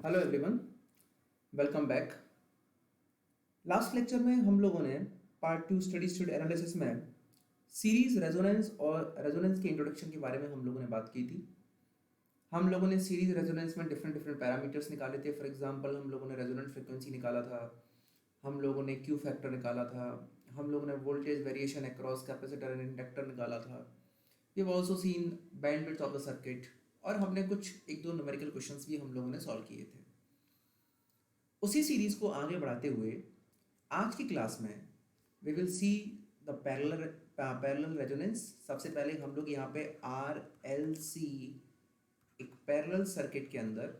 Hello everyone, welcome back. Last lecture में हम लोगों ने part two study state analysis में सीरीज रेजोनेंस और रेजोनेंस के इंट्रोडक्शन के बारे में हम लोगों ने बात की थी। हम लोगों ने सीरीज रेजोनेंस में डिफरेंट डिफरेंट पैरामीटर्स निकाले थे। फॉर एग्जांपल हम लोगों ने रेजोनेंट फ्रिक्वेंसी निकाला था, हम लोगों ने क्यू फैक्टर निकाला था, हम लोगों ने voltage variation across capacitor and inductor निकाला था। We have also seen bandwidth of the circuit, और हमने कुछ एक दो न्यूमेरिकल क्वेश्चंस भी हम लोगों ने सॉल्व किए थे। उसी सीरीज को आगे बढ़ाते हुए आज की क्लास में we will see the parallel resonance. सबसे पहले हम लोग यहाँ पे आर एल सी एक पैरेलल सर्किट के अंदर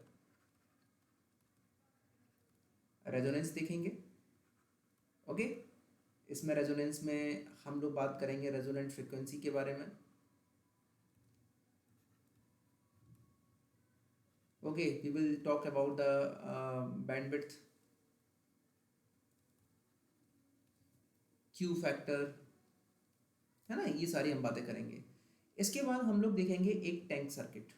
रेजोनेंस देखेंगे। ओके, इसमें रेजोनेंस में हम लोग बात करेंगे रेजोनेंट फ्रिक्वेंसी के बारे में। Okay, we will talk about the bandwidth, Q factor, है ना, ये सारी हम बातें करेंगे। इसके बाद हम लोग देखेंगे एक टैंक सर्किट।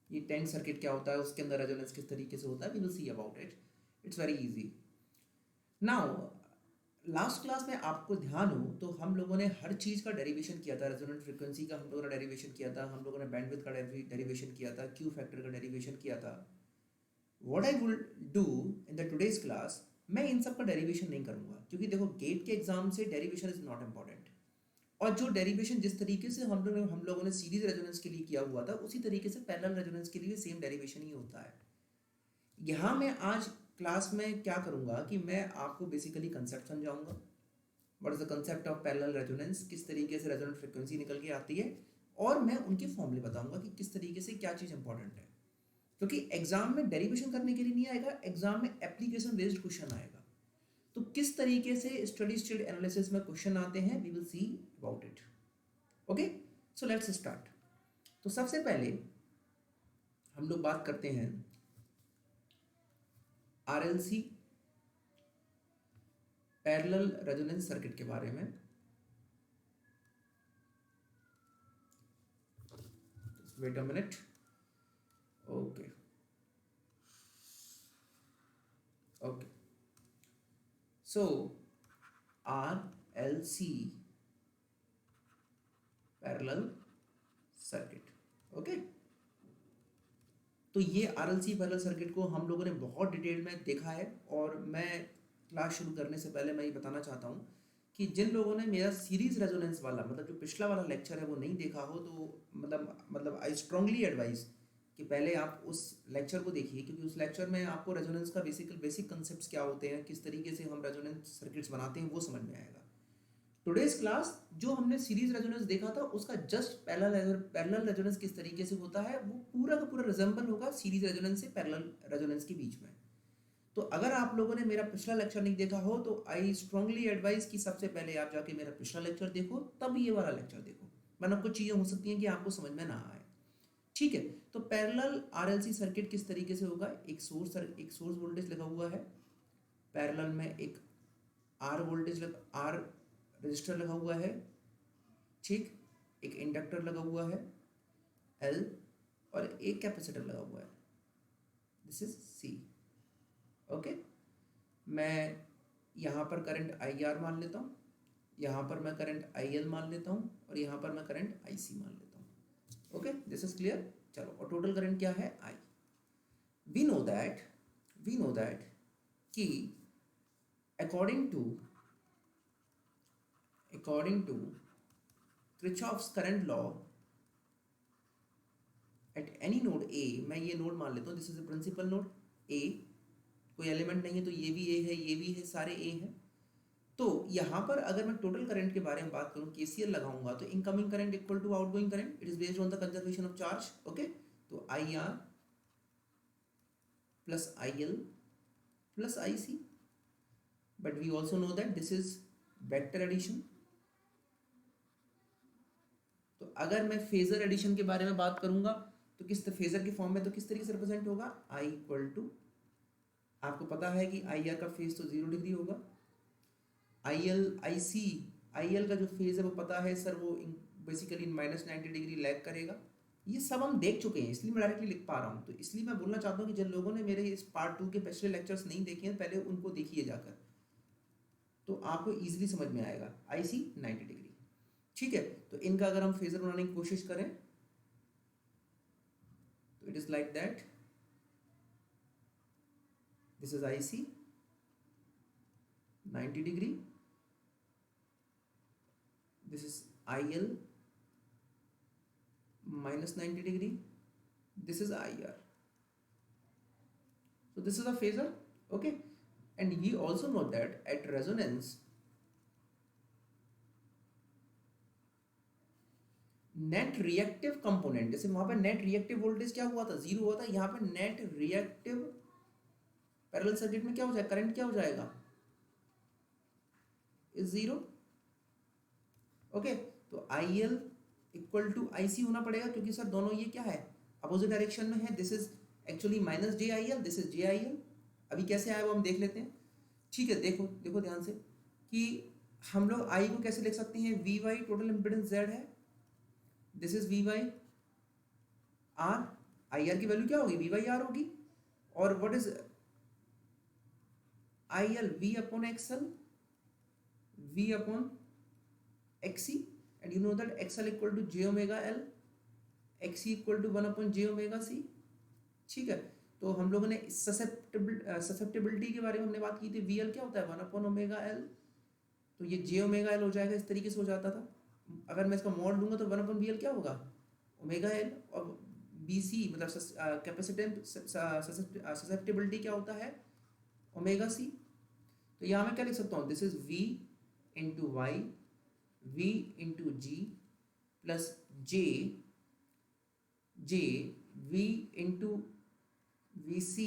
ये टैंक सर्किट क्या होता है, उसके अंदर रेजोनेंस किस तरीके से होता है, we will see about it. It's very easy. Now last class में आपको ध्यान हो तो हम लोगों ने हर चीज़ का डेरिवेशन किया था। रेजोनेंट फ्रिक्वेंसी का हम लोगों ने डेरिवेशन किया था, हम लोगों ने बैंडविड्थ का डेरिवेशन किया था, क्यू फैक्टर का डेरिवेशन किया था। What I will do in the today's class, मैं इन सब का डेरिवेशन नहीं करूंगा, क्योंकि देखो गेट के एग्जाम से डेरिवेशन इज नॉट इम्पॉर्टेंट। और जो डेरिवेशन जिस तरीके से हम लोगों ने सीरीज रेजोनेंस के लिए किया हुआ था, उसी तरीके से पैरेलल रेजोनेंस के लिए सेम डेरिवेशन ही होता है। यहाँ मैं आज क्लास में क्या करूँगा कि मैं आपको बेसिकली कंसेप्ट समझाऊंगा। What is the concept of parallel resonance, किस तरीके से रेजोनेंट फ्रिक्वेंसी निकल के आती है, और मैं उनके फॉर्मूले बताऊंगा कि किस तरीके से क्या चीज़ इंपॉर्टेंट है। क्योंकि एग्जाम में डेरिवेशन करने के लिए नहीं आएगा, एग्जाम में एप्लीकेशन बेस्ड क्वेश्चन आएगा। तो किस तरीके से स्टडी स्टेट एनालिसिस में क्वेश्चन आते हैं, we will see about it. Okay, so let's start. तो सबसे पहले हम लोग बात करते हैं आरएलसी पैरेलल रेजोनेंस सर्किट के बारे में। Wait a minute. Okay okay, so RLC parallel circuit. Okay, तो ये आरएलसी पैरेलल सर्किट को हम लोगों ने बहुत डिटेल में देखा है, और मैं क्लास शुरू करने से पहले मैं ये बताना चाहता हूँ कि जिन लोगों ने मेरा सीरीज रेजोनेंस वाला मतलब जो पिछला वाला लेक्चर है वो नहीं देखा हो, तो मतलब आई स्ट्रांगली एडवाइज कि पहले आप उस लेक्चर को देखिए, क्योंकि उस लेक्चर में आपको रेजोनेंस का बेसिक कंसेप्ट्स क्या होते हैं, किस तरीके से हम रेजोनेंस सर्किट्स बनाते हैं, वो समझ में आएगा। टुडेज क्लास जो हमने सीरीज रेजोनेंस देखा था उसका जस्ट पैरेलल रेजोनेंस किस तरीके से होता है, वो पूरा का पूरा रिजेंबल होगा सीरीज रेजोनेंस से पैरेलल रेजोनेंस के बीच में। तो अगर आप लोगों ने मेरा पिछला लेक्चर नहीं देखा हो तो आई स्ट्रांगली एडवाइज कि सबसे पहले आप जाके मेरा पिछला लेक्चर देखो, तब ये वाला लेक्चर देखो, वरना कुछ चीज़ें हो सकती हैं कि आपको समझ में ना आए। ठीक है, तो पैरेलल आरएलसी सर्किट किस तरीके से होगा, एक सोर्स वोल्टेज लगा हुआ है, पैरेलल में एक आर रजिस्टर लगा हुआ है, ठीक, एक इंडक्टर लगा हुआ है एल, और एक कैपेसिटर लगा हुआ है, दिस इज सी। ओके, मैं यहाँ पर करंट आई आर मान लेता हूँ, यहाँ पर मैं करंट आई एल मान लेता हूँ, और यहाँ पर मैं करंट आई सी मान लेता हूँ। Okay, this is clear. चलो, और टोटल करंट क्या है, आई। वी नो दैट कि according to Kirchhoff's current law at any node A, मैं ये नोड मान लेता हूँ, this is a principal node A, कोई एलिमेंट नहीं है तो ये भी ए है, ये भी है, सारे ए हैं। तो यहाँ पर अगर मैं टोटल करंट के बारे में बात करूँ, केसीएल लगाऊंगा, तो incoming current equal to outgoing current, it is based on the conservation of charge. Okay, तो I R plus I L plus I C, but we also know that this is vector addition. तो अगर मैं phasor addition के बारे में बात करूंगा तो किस फेजर के फॉर्म में, तो किस तरीके से रिप्रेजेंट होगा, आई इक्वल टू, आपको पता है कि आई आर का फेज तो 0 डिग्री होगा, आई एल का जो फेज है वो पता है सर, वो बेसिकली -90 डिग्री लैग करेगा। ये सब हम देख चुके हैं, इसलिए मैं डायरेक्टली लिख पा रहा हूँ। तो इसलिए मैं बोलना चाहता हूँ कि जिन लोगों ने मेरे इस पार्ट 2 के पिछले लेक्चर्स नहीं देखे हैं, पहले उनको देखिए जाकर, तो आपको ईजिली समझ में आएगा। IC 90 डिग्री, ठीक है। तो इनका अगर हम फेजर बनाने की कोशिश करें तो it is like that, this is IC 90 degree, this is IL minus 90 degree, this is IR. So this is a phasor, okay. And we also know that at resonance net reactive component, जैसे वहां पर net reactive voltage क्या हुआ था, 0 हुआ था, यहाँ पे net reactive पैरेलल सर्किट में क्या हो जाएगा, करंट क्या हो जाएगा, इज 0, ओके। तो IL इक्वल टू IC होना पड़ेगा, क्योंकि सर दोनों ये क्या है, अपोजिट डायरेक्शन में है। This is actually minus JIL, this is JIL। अभी कैसे आया वो हम देख लेते हैं, ठीक है। देखो देखो ध्यान से कि हम लोग I को कैसे लिख सकते हैं, VY टोटल इम्पिडेंस Z है, this is VY R, IR की वैल्यू क्या होगी, VY R होगी। और what is IL, V upon XL, V upon XC, and you know that XL equal to j omega L, XC equal to 1 upon j omega C, ठीक है। तो हम लोगों ने ससेप्टिबिलिटी के बारे में हमने बात की थी, VL क्या होता है, 1 upon omega L, तो ये j omega L हो जाएगा, इस तरीके से हो जाता था। अगर मैं इसका मॉड लूंगा तो 1 upon VL क्या होगा, ओमेगा L, और BC मतलब कैपेसिटेंस ससेप्टिबिलिटी क्या होता है, ओमेगा C। तो यहाँ मैं क्या लिख सकता हूँ, this is V into Y, V into G plus J V into VC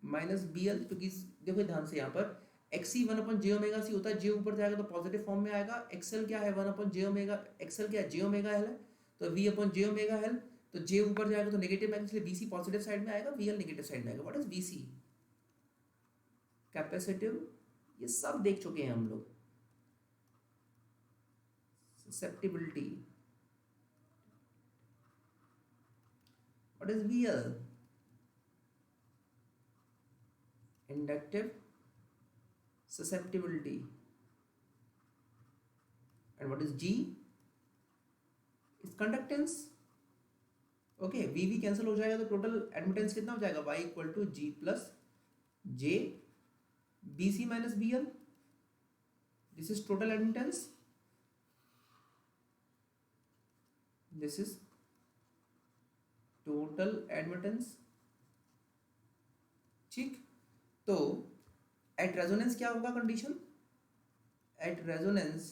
minus BL, क्योंकि देखो ध्यान से यहाँ पर XC 1 अपन j ओमेगा C होता है, J ऊपर जाएगा तो पॉजिटिव फॉर्म में आएगा। XL क्या है, 1 अपन j ओमेगा, XL क्या है, j ओमेगा L है, तो V अपन j ओमेगा L, तो J ऊपर जाएगा तो नेगेटिव में, इसलिए BC पॉजिटिव साइड में आएगा, VL नेगेटिव साइड में आएगा। व्हाट इज BC, कैपेसिटिव, ये सब देख चुके हैं हम लोग। Susceptibility, what is VL, inductive susceptibility, and what is G, is conductance, okay. VV cancel हो जाएगा तो टोटल एडमिटेंस कितना हो जाएगा, Y equal to G plus J BC minus BL, this is total admittance, this is total admittance, ठीक। तो at resonance क्या होगा condition, at resonance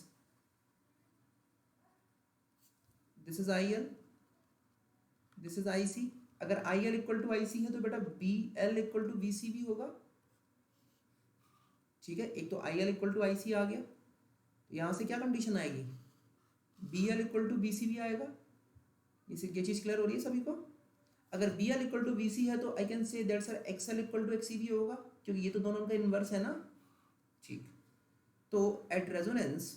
this is IL, this is IC। अगर IL इक्वल टू IC है तो बेटा BL equal to VC भी होगा, ठीक है। एक तो IL इक्वल टू IC आ गया, तो यहां से क्या कंडीशन आएगी, BL इक्वल टू BC भी आएगा। ये चीज क्लियर हो रही है सभी को। अगर BL इक्वल टू VC है तो I can say that sir XL equal to XC भी होगा, क्योंकि ये तो दोनों का इनवर्स है ना, ठीक। तो एट रेजोनेंस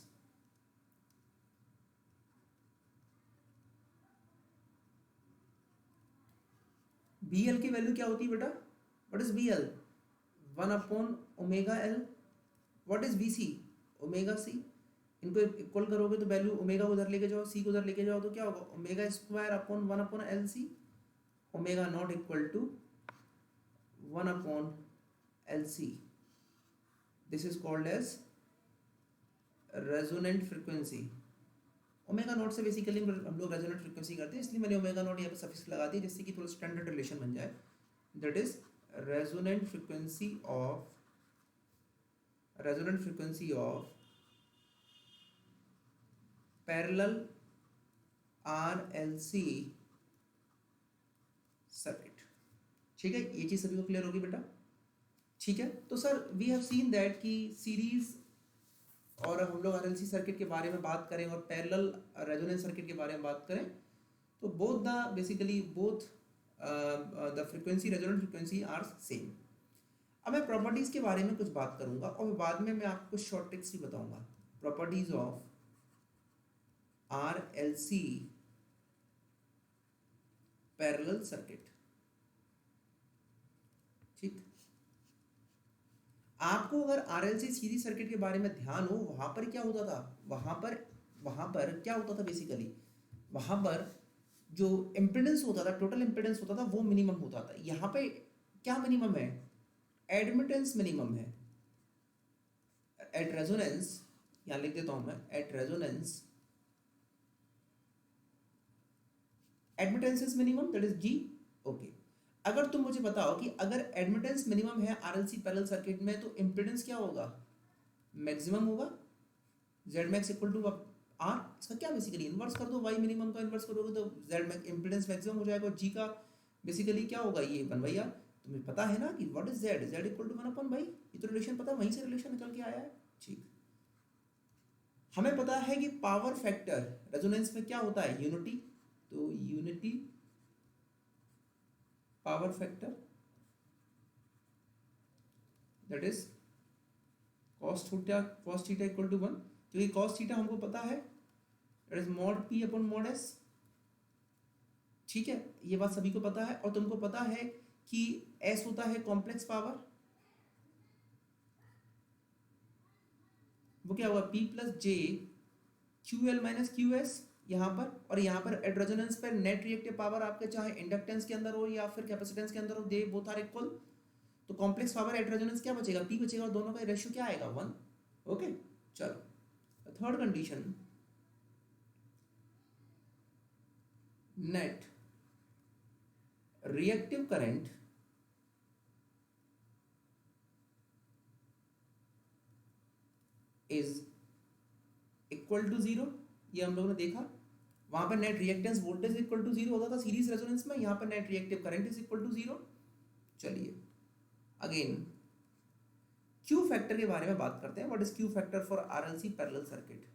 BL की वैल्यू क्या होती है बेटा, what is BL, 1 upon omega L, what is VC, omega C। इनको इक्वल करोगे तो वैल्यू ओमेगा को उधर लेके जाओ, C को उधर लेके जाओ, तो क्या होगा, omega square upon 1 upon LC, omega naught equal to 1 upon LC। This is called as resonant frequency. Omega naught से बेसिकली हम लोग रेजोनेंट फ्रीक्वेंसी करते हैं, इसलिए मैंने ओमेगा नॉट यहाँ पे सफिक्स लगा दिया जिससे कि थोड़ा स्टैंडर्ड रिलेशन बन जाए। That is resonant frequency of parallel RLC circuit, ठीक है। ये चीज सभी को क्लियर होगी बेटा, ठीक है। तो sir we have seen that कि सीरीज और हम लोग RLC सर्किट के बारे में बात करें और पैरेलल रेजोनेंस सर्किट के बारे में बात करें तो both the basically both the frequency, resonant frequency are same. अब मैं प्रॉपर्टीज के बारे में कुछ बात करूंगा और बाद में मैं आपको शॉर्ट ट्रिक्स भी बताऊंगा। Properties of RLC parallel circuit. ठीक, आपको अगर आरएलसी सीरीज सर्किट के बारे में ध्यान हो, वहां पर क्या होता था, वहां पर क्या होता था बेसिकली, वहां पर जो इम्पिडेंस होता था, टोटल इम्पिडेंस होता था, वो मिनिमम होता था। यहाँ पे क्या मिनिमम है, एडमिटेंस मिनिमम है। एट रेजोनेंस, यहाँ लिख देता हूं मैं, at resonance admittance is minimum, that is G. Okay, अगर तुम मुझे बताओ कि अगर एडमिटेंस मिनिमम है आरएलसी पैरेलल सर्किट में, तो इम्पिडेंस क्या होगा, मैक्सिमम होगा। Z max equal to R, इसका क्या बेसिकली इन्वर्स कर दो, वाई मिनिमम का इन्वर्स करोगे तो जेड मैक्स इम्पिडेंस मैक्सिमम हो जाएगा, और जी का बेसिकली क्या होगा, ये 1/r। तुम्हें पता है ना कि what is Z, Z equal to 1/, ये तो रिलेशन पता है, वहीं से रिलेशन निकल के आया है। ठीक, हमें पता है कि पावर फैक्टर रेजोनेंस में क्या होता है, यूनिटी, तो unity power factor that is cos theta equal to 1, क्योंकि cos थीटा हमको पता है that is mod p upon mod s। ठीक है, ये बात सभी को पता है, और तुमको पता है कि s होता है कॉम्प्लेक्स पावर, वो क्या होगा, p प्लस जे QL माइनस QS यहाँ पर, और यहाँ पर एट रेजोनेंस पर नेट रिएक्टिव पावर आपके चाहे इंडक्टेंस के अंदर हो या फिर कैपेसिटेंस के अंदर हो, दे बोथ आर इक्वल, तो कॉम्प्लेक्स पावर एट रेजोनेंस क्या बचेगा, P बचेगा, और दोनों का रेशियो क्या आएगा, 1। ओके, चलो third condition, net reactive current is equal to 0। ये हम लोगों ने देखा, वहां पर net reactance voltage equal to 0 होता था सीरीज रेजोनेंस में, यहाँ पर net reactive current is equal to 0। चलिए अगेन क्यू फैक्टर के बारे में बात करते हैं। What is Q factor for RLC parallel circuit.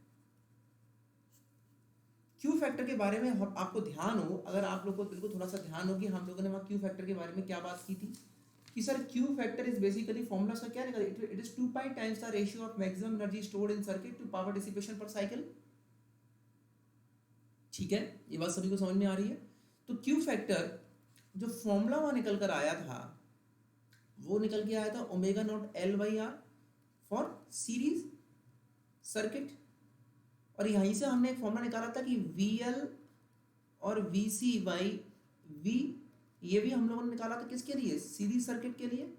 Q factor के बारे में आपको ध्यान हो, अगर आप लोग को दिल को थोड़ा सा ध्यान हो कि हम लोगों ने वहां क्यू फैक्टर के बारे में क्या बात की थी, कि sir Q factor is basically formula का क्या निकला, it is 2 pi times the ratio of maximum energy stored in circuit to power dissipation per cycle. ठीक है, ये बात सभी को समझ में आ रही है। तो क्यू फैक्टर जो फॉर्मूला वहां निकल कर आया था, वो निकल के आया था omega naught L by R for series circuit, और यहीं से हमने एक फॉर्मूला निकाला था कि वी एल और वी सी बाई वी, ये भी हम लोगों ने निकाला था किसके लिए, सीरीज सर्किट के लिए।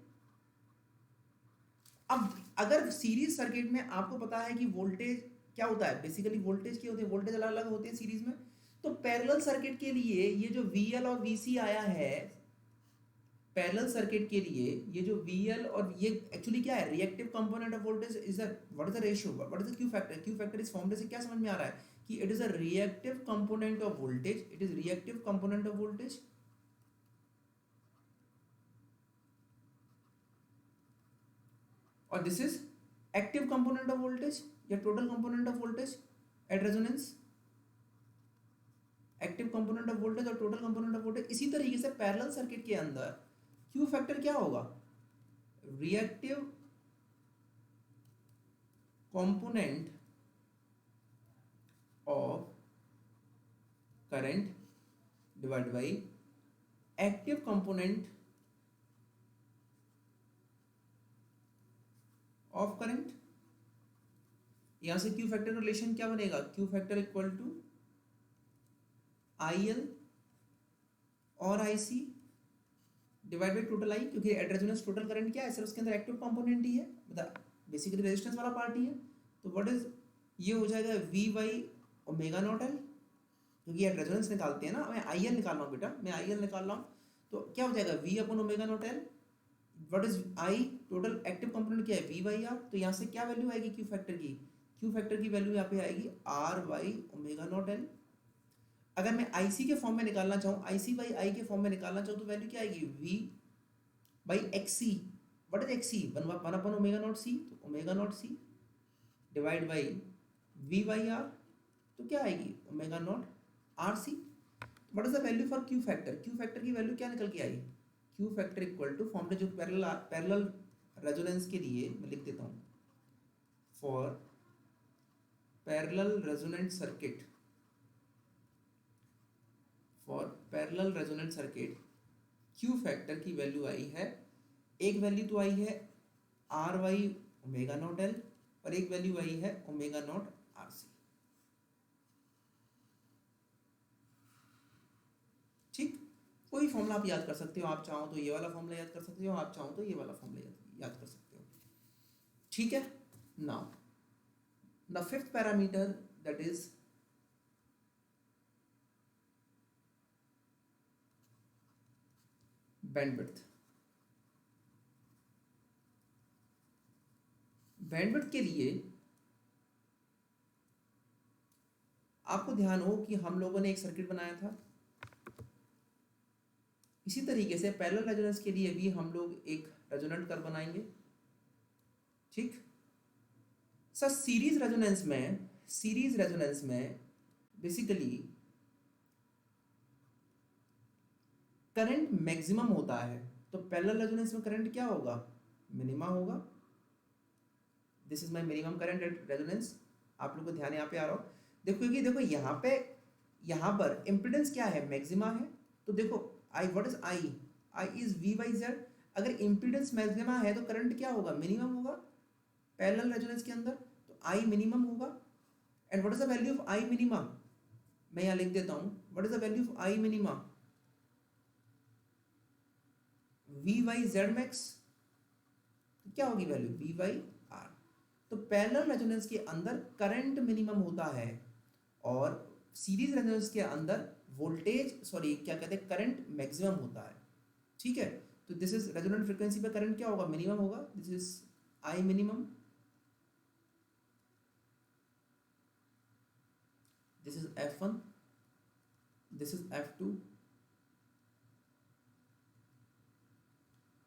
अब अगर सीरीज सर्किट में आपको पता है कि वोल्टेज क्या होता है, बेसिकली वोल्टेज क्या होते हैं, वोल्टेज अलग अलग होते हैं सीरीज में, तो पैरेलल सर्किट के लिए ये जो वी एल और वी सी आया है, पैरेलल सर्किट के लिए ये जो VL और ये एक्चुअली क्या है, reactive component of voltage is what is the ratio, what is the Q factor. Q factor इस फॉर्मूले से क्या समझ में आ रहा है कि it is a reactive component of voltage, it is reactive component of voltage, और this is active component of voltage या total component of voltage at resonance, active component of voltage और टोटल कंपोनेंट ऑफ वोल्टेज। इसी तरीके से parallel circuit के अंदर Q factor क्या होगा, reactive component of current divide by active component of current. यहां से क्यू फैक्टर का रिलेशन क्या बनेगा, Q factor equal to IL और IC divide by total I, क्योंकि एट रेजोनेंस टोटल करंट क्या है सर, उसके अंदर एक्टिव कंपोनेंट ही है, मतलब बेसिकली रेजिस्टेंस वाला पार्ट ही है। तो व्हाट इज, ये हो जाएगा V by omega naught L, क्योंकि एट रेजोनेंस निकालते हैं ना, मैं IL निकाल रहा हूँ बेटा, मैं IL निकाल रहा हूँ, तो क्या हो जाएगा V upon omega naught L. What is I, total active component क्या है V बाई आर, तो यहाँ से क्या वैल्यू आएगी क्यू फैक्टर की, क्यू फैक्टर की वैल्यू यहाँ पे आएगी R by omega naught L. अगर मैं IC के फॉर्म में निकालना चाहूँ, IC बाई I के फॉर्म में निकालना चाहूँ, तो वैल्यू क्या आएगी V by XC। What is XC, 1 upon omega not C, तो omega naught C divide by V by R, तो क्या आएगी omega naught RC। What is the value for Q factor, Q factor की value क्या निकल के आई, Q factor equal to formula जो parallel resonance के लिए मैं लिख देता हूँ, for parallel resonant circuit, for parallel resonant circuit Q factor की वैल्यू आई है, एक वैल्यू तो आई है R Y omega naught L और एक वैल्यू आई है ओमेगा नॉट आर सी। ठीक, कोई फॉर्मूला आप याद कर सकते हो, आप चाहो तो ये वाला फॉर्मूला याद कर सकते हो, आप चाहो तो ये वाला फॉर्मूला याद कर सकते हो। ठीक है, now the fifth parameter that is bandwidth. Bandwidth के लिए आपको ध्यान हो कि हम लोगों ने एक सर्किट बनाया था, इसी तरीके से पैरेलल रेजोनेंस के लिए भी हम लोग एक रेजोनेंट कर्व बनाएंगे। ठीक सर, सीरीज रेजोनेंस में बेसिकली करंट मैक्सिमम होता है, तो पैरेलल रेजोनेंस में करंट क्या होगा, मिनिमा होगा। This is my minimum current at resonance. आप लोग को ध्यान यहाँ पे आ रहा हो, देखो क्योंकि देखो यहाँ पर इम्पीडेंस क्या है, मैक्सिमा है। तो देखो आई, what is I, I is we by Z. अगर इम्पीडेंस मैक्सिमा है तो करंट क्या होगा, मिनिमम होगा पैरेलल रेजोनेंस के अंदर, तो आई मिनिमम होगा। And what is the value of I minima, मैं यहाँ लिख देता हूँ, what is the value of I minima, V by Z max. क्या होगी वैल्यू, वी बाई आर। तो पैरेलल रेजोनेंस के अंदर करंट मिनिमम होता है और सीरीज रेजोनेंस के अंदर क्या कहते हैं, करंट मैक्सिमम होता है। ठीक है, तो दिस इज रेजोनेंट फ्रीक्वेंसी पे करंट क्या होगा, मिनिमम होगा। This is I minimum, this is F1, this is F2,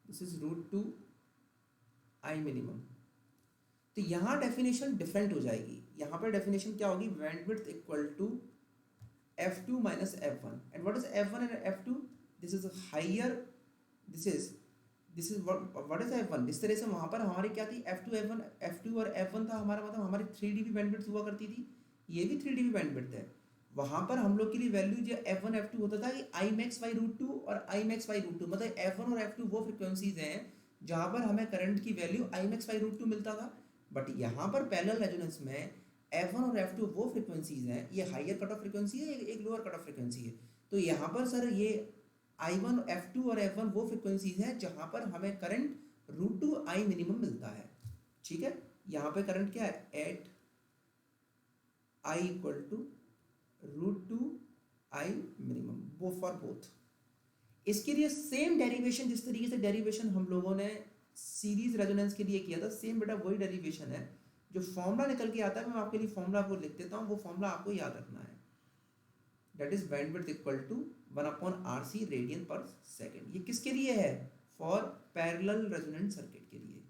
this is √2 I minimum. तो यहाँ डेफिनेशन डिफरेंट हो जाएगी, यहाँ पर डेफिनेशन क्या होगी, bandwidth equal to F2 minus F1। and what is F1 and F2, this is higher, this is what is F1। इस तरह से वहाँ पर हमारी क्या थी, F2 और F1 था हमारा, मतलब हमारी 3 dB बैंडविड्थ हुआ करती थी, ये भी 3 dB बैंडविड्थ है। वहाँ पर हम लोग के लिए वैल्यू जो F1 F2 होता था कि I max by √2 और I max by √2, मतलब F1 और F2 वो फ्रिक्वेंसीज हैं जहाँ पर हमें करंट की वैल्यू I max by √2 मिलता था। बट यहाँ पर पैरेलल रेजोनेंस में F1 और F2 वो फ्रिक्वेंसीज हैं, ये हाइयर कट ऑफ फ्रिक्वेंसी है, एक लोअर कट ऑफ फ्रिक्वेंसी है। तो यहाँ पर सर ये I1, F2 और F1 वो फ्रिक्वेंसीज हैं जहाँ पर हमें करंट √2 आई मिनिमम मिलता है। ठीक है, यहाँ पे करंट क्या है, at I equal to √2 I minimum, वो फॉर बोथ। इसके लिए सेम डेरिवेशन, जिस तरीके से डेरिवेशन हम लोगों ने सीरीज रेजोनेंस के लिए किया था, सेम बेटा वही डेरिवेशन है। जो फॉर्मूला निकल के आता है मैं आपके लिए फॉर्मूला को लिख देता हूँ, वो फॉर्मूला आपको याद रखना है। That is bandwidth equal to 1/RC radian per second. ये किसके लिए है, फॉर पैरेलल रेजोनेंट सर्किट के लिए,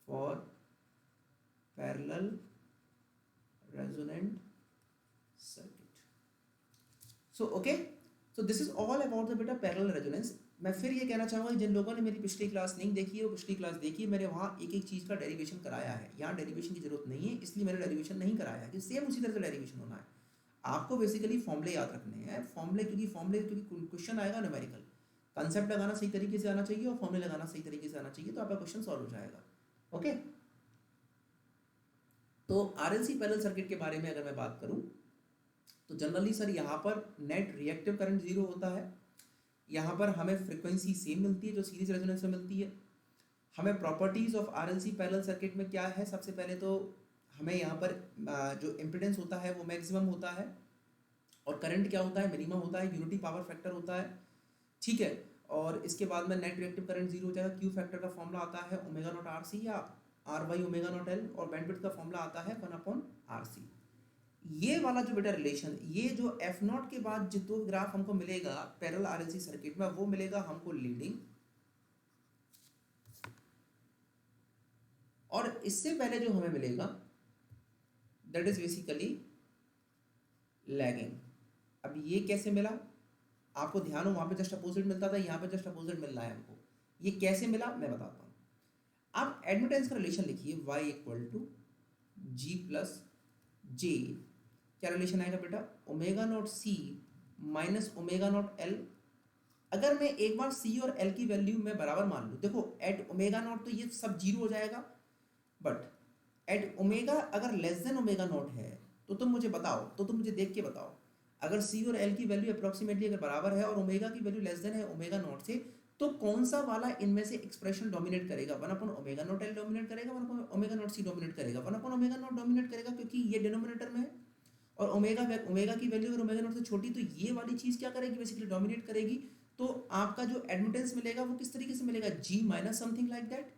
for parallel resonant circuit. So okay, so this is all about the बेटा पैरेलल रेजोनेंस। मैं फिर ये कहना चाहूँगा जिन लोगों ने मेरी पिछली क्लास नहीं देखी है वो पिछली क्लास देखिए, मैंने वहाँ एक एक चीज़ का डेरिवेशन कराया है। यहाँ डेरिवेशन की जरूरत नहीं है, इसलिए मैंने डेरिवेशन नहीं कराया है कि सेम उसी तरह से डेरिवेशन होना है। आपको बेसिकली फॉर्मूले याद रखने हैं, फॉर्मूले क्योंकि क्वेश्चन आएगा न्यूमेरिकल, कंसेप्ट लगाना सही तरीके से आना चाहिए और फॉर्मूले लगाना सही तरीके से आना चाहिए, तो आपका क्वेश्चन सॉल्व हो जाएगा। ओके, तो आरएलसी पैरेलल सर्किट के बारे में अगर मैं बात करूँ तो जनरली सर यहाँ पर नेट रिएक्टिव करंट 0 होता है। यहाँ पर हमें फ्रिक्वेंसी सेम मिलती है जो सीरीज रेजोनेंस में मिलती है। हमें properties of RLC parallel circuit में क्या है, सबसे पहले तो हमें यहाँ पर जो इम्पीडेंस होता है वो मैक्सिमम होता है और करंट क्या होता है, मिनिमम होता है, यूनिटी पावर फैक्टर होता है। ठीक है, और इसके बाद में नेट रिएक्टिव करंट 0 हो जाएगा। क्यू फैक्टर का फॉर्मूला आता है ω0RC या R/ω0L और बैंडविड्थ का फॉर्मूला आता है 1/RC। ये वाला जो बेटा रिलेशन, ये जो F0 के बाद जो ग्राफ हमको मिलेगा पैरेलल आरएलसी सर्किट में, वो मिलेगा हमको लीडिंग, और इससे पहले जो हमें मिलेगा दैट इज बेसिकली लैगिंग। अब ये कैसे मिला, आपको ध्यान हो, वहां पे जस्ट अपोजिट मिलता था, यहाँ पे जस्ट अपोजिट मिल रहा है हमको। ये कैसे मिला मैं बताता हूँ। आप एडमिटेंस का रिलेशन लिखिए, y equal to G plus J, क्या रिलेशन आएगा बेटा, ω0C minus omega naught L. अगर मैं एक बार सी और एल की वैल्यू मैं बराबर मान लूँ, देखो एट ओमेगा नॉट तो ये सब जीरो हो जाएगा, बट एट ओमेगा अगर लेस देन ओमेगा नॉट है तो तुम मुझे बताओ, तो तुम मुझे देख के बताओ, अगर सी और एल की वैल्यू अप्रोक्सीमेटली अगर बराबर है और ओमेगा की वैल्यू लेस देन है ओमेगा नॉट से, तो कौन सा वाला इनमें से एक्सप्रेशन डोमिनेट करेगा? One upon omega naught L dominate करेगा, one upon omega not C dominate करेगा? One upon omega not dominate करेगा, क्योंकि ये डिनोमिनेटर में है और ओमेगा की वैल्यू अगर ओमेगा नॉट से छोटी, तो ये वाली चीज क्या करेगी? बेसिकली डोमिनेट करेगी। तो आपका जो एडमिटेंस मिलेगा वो किस तरीके से मिलेगा? जी माइनस समथिंग लाइक दैट।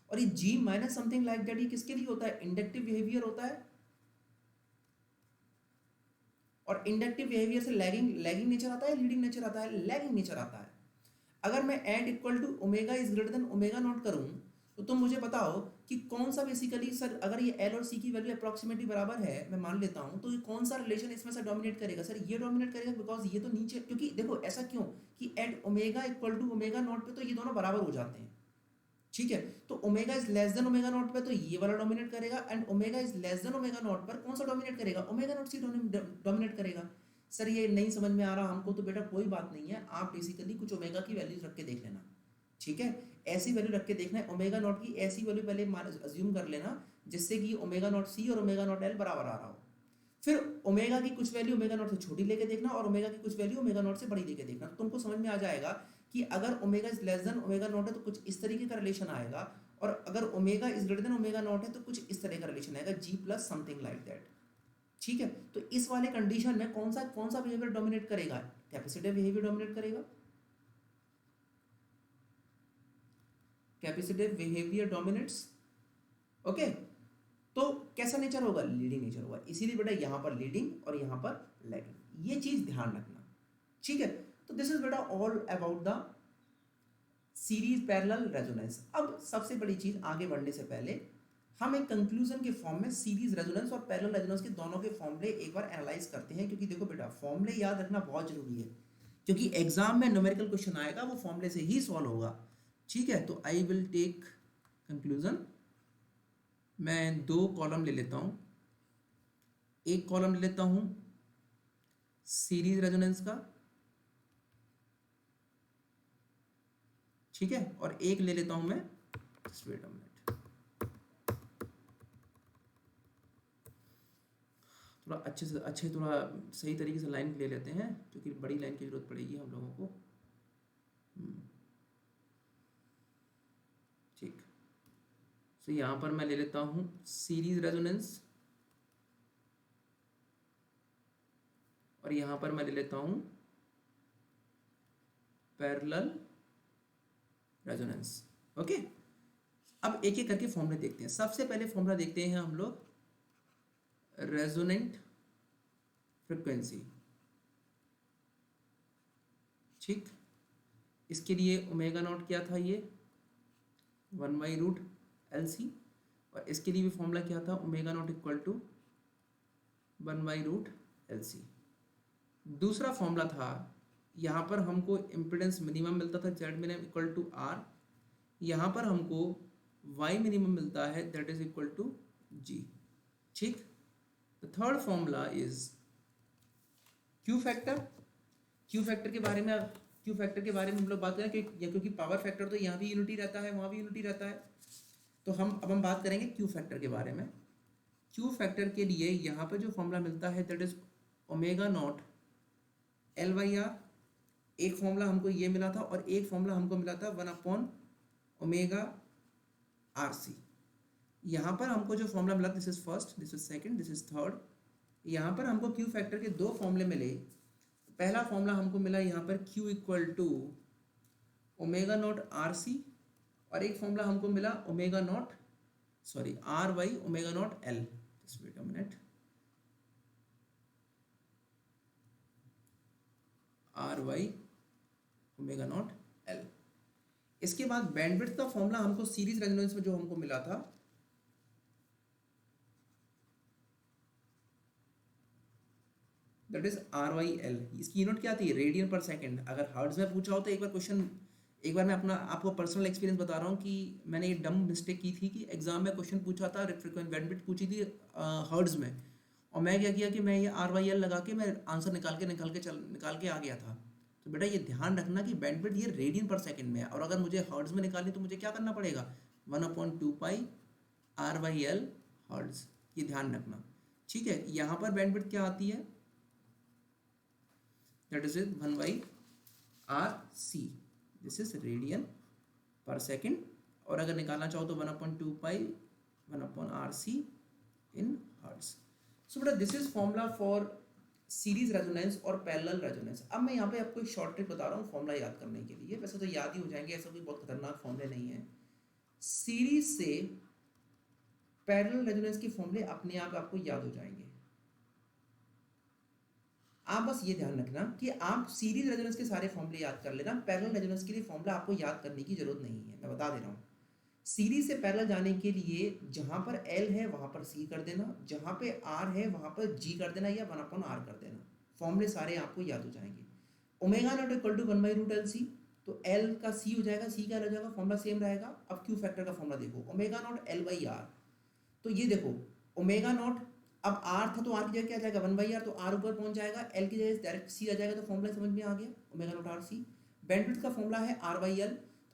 और ये जी माइनस समथिंग लाइक दैट ये किसके लिए होता है? इंडक्टिव बिहेवियर होता है। और इंडक्टिव बिहेवियर से लैगिंग लैगिंग नेचर आता है, लीडिंग नेचर आता है? लैगिंग नेचर आता है। अगर मैं and equal to omega is greater than omega naught करूं, तो तुम मुझे बताओ कि कौन सा बेसिकली सर, अगर ये एल और सी की वैल्यू अप्रोक्सीमेटली बराबर है, मैं मान लेता हूं, तो ये कौन सा रिलेशन इसमें से डोमिनेट करेगा? सर ये डोमिनेट करेगा, बिकॉज ये तो नीचे, क्योंकि देखो ऐसा क्यों कि at omega equal to omega naught पे तो ये दोनों बराबर हो जाते हैं, ठीक है? तो omega is less than omega naught पे तो ये वाला डोमिनेट करेगा, and omega is less than omega not पर कौन सा डोमिनेट करेगा? ओमेगा नॉट सी डोमिनेट करेगा। सर ये नहीं समझ में आ रहा हमको, तो बेटा कोई बात नहीं है, आप बेसिकली कुछ ओमेगा की वैल्यूज रख के देख लेना, ठीक है? ऐसी वैल्यू रख के देखना है, ओमेगा नॉट की ऐसी वैल्यू पहले अज्यूम कर लेना जिससे कि ओमेगा नॉट सी और ओमेगा नॉट एल बराबर आ रहा हो। फिर ओमेगा की कुछ वैल्यू ओमेगा नॉट से छोटी लेके देखना और ओमेगा की कुछ वैल्यू ओमेगा नॉट से बड़ी लेके देखना, तो तुमको समझ में आ जाएगा कि अगर omega is less than omega not है तो कुछ इस तरीके का रिलेशन आएगा, और अगर omega is greater than omega not है तो कुछ इस तरह का रिलेशन आएगा, जी प्लस समथिंग लाइक दैट, ठीक है? तो इस वाले कंडीशन में कौन सा बिहेवियर डोमिनेट करेगा? कैपेसिटिव बिहेवियर डोमिनेट करेगा। Capacitive behaviour dominates, okay? तो कैसा नेचर होगा? लीडिंग नेचर होगा, इसीलिए बेटा यहां पर लीडिंग और यहां पर लैगिंग, ये चीज ध्यान रखना, ठीक है? तो दिस इज बेटा all about the series parallel resonance. अब सबसे बड़ी चीज, आगे बढ़ने से पहले हम एक कंक्लूजन के फॉर्म में सीरीज रेजोनेंस और पैरेलल रेजोनेंस के दोनों के फॉर्मूले एक बार एनालाइज करते हैं, क्योंकि देखो बेटा फॉर्मूले याद रखना बहुत जरूरी है, क्योंकि एग्जाम में न्यूमेरिकल क्वेश्चन आएगा वो फॉर्मूले से ही सॉल्व होगा, ठीक है? तो आई विल टेक कंक्लूजन, मैं दो कॉलम ले लेता हूं, एक कॉलम ले लेता हूं सीरीज रेजोनेंस का, ठीक है? और एक ले लेता हूं मैं, वेट अ मिनट, थोड़ा अच्छे थोड़ा सही तरीके से लाइन ले लेते हैं, क्योंकि बड़ी लाइन की जरूरत पड़ेगी हम लोगों को, ठीक। तो यहां पर मैं ले लेता हूं सीरीज रेजोनेंस, और यहां पर मैं ले लेता हूं पैरेलल रेजोनेंस, ओके? अब एक एक करके फॉर्मूला देखते हैं। सबसे पहले फॉर्मूला देखते हैं हम लोग रेजोनेंट फ्रीक्वेंसी, ठीक? इसके लिए ओमेगा नॉट क्या था? ये 1/√LC, और इसके लिए भी फॉर्मूला क्या था? Omega naught equal to 1/√LC। दूसरा फॉर्मूला था, यहाँ पर हमको इम्पिडेंस मिनिमम मिलता था Z minimum equal to R, यहाँ पर हमको वाई मिनिमम मिलता है that is equal to G, ठीक? The third formula is Q factor. Q factor के बारे में हम लोग बात करें, क्योंकि पावर फैक्टर तो यहाँ भी यूनिटी रहता है, वहाँ भी यूनिटी रहता है, तो हम बात करेंगे क्यू फैक्टर के बारे में। क्यू फैक्टर के लिए यहाँ पर जो फॉर्मूला मिलता है that is omega not L/R। एक फॉर्मूला हमको ये मिला था और एक फॉर्मूला हमको मिला था 1/ω/RC। यहाँ पर हमको जो फॉर्मूला मिला, this is first, this is second, this is third. यहाँ पर हमको क्यू फैक्टर के दो फॉर्मूले मिले। पहला फॉर्मूला हमको मिला यहाँ पर Q इक्वल टू ω0/RC, और एक फॉर्मूला हमको मिला R/ω0L। Just wait a minute, R/ω0L। इसके बाद बैंडविड्थ का फॉर्मूला हमको सीरीज रेजोनेंस में जो हमको मिला था, दैट इज R/L। इसकी यूनिट क्या थी? रेडियन पर सेकंड। अगर हर्ट्ज में पूछा हो तो एक बार मैं अपना आपको पर्सनल एक्सपीरियंस बता रहा हूँ कि मैंने एक डम मिस्टेक की थी कि एग्जाम में क्वेश्चन पूछा था, फ्रीक्वेंट बैंडविड्थ पूछी थी हर्ट्ज में, और मैं क्या किया कि मैं ये R/L लगा के मैं आंसर निकाल के आ गया था। तो बेटा ये ध्यान रखना कि बैंडविड्थ ये रेडियन पर सेकंड में है, और अगर मुझे हर्ट्ज में निकालनी तो मुझे क्या करना पड़ेगा, 1/2 पाई R/L हर्ट्ज, ये ध्यान रखना। ठीक है, यहाँ पर बैंडविड्थ क्या आती है, that is 1/RC, this is radian पर सेकंड, और अगर निकालना चाहो तो 1/2 पाई 1/RC इन हर्ट्ज। सो बेटा this is formula for series resonance और पैरेलल रेजोनेंस। अब मैं यहाँ पे आपको एक शॉर्ट ट्रिक बता रहा हूँ फॉर्मूला याद करने के लिए, वैसे तो याद ही हो जाएंगे, ऐसा कोई बहुत खतरनाक फॉर्मूले नहीं है। सीरीज से पैरेलल रेजोनेंस के फॉर्मूले अपने आप आपको याद हो जाएंगे। आप बस ये ध्यान रखना कि आप सीरीज रेजोनेंस के सारे फॉर्मूले याद कर लेना, पैरेलल रेजोनेंस के लिए फॉर्मूला आपको याद करने की जरूरत नहीं है, मैं बता दे रहा हूँ। सीरीज से पैरेलल जाने के लिए जहां पर L है वहां पर C कर देना, जहां पे R है वहां पर G कर देना, या 1/R कर देना, फॉर्मूले सारे आपको याद हो जाएंगे। Omega naught equal to 1/√LC, तो L का C हो जाएगा, C का L हो जाएगा, फॉर्मूला सेम रहेगा। अब Q फैक्टर का फॉर्मूला देखो, ओमेगा नॉट L/R, तो ये देखो ओमेगा नॉट, अब R था तो R की जगह क्या आ जाएगा 1/R, तो R ऊपर पहुंच जाएगा, L की जगह डायरेक्ट C आ जाएगा, तो फॉर्मूला समझ में आ गया, ओमेगा नॉट RC। बैंडविड्थ का फॉर्मूला है R/L।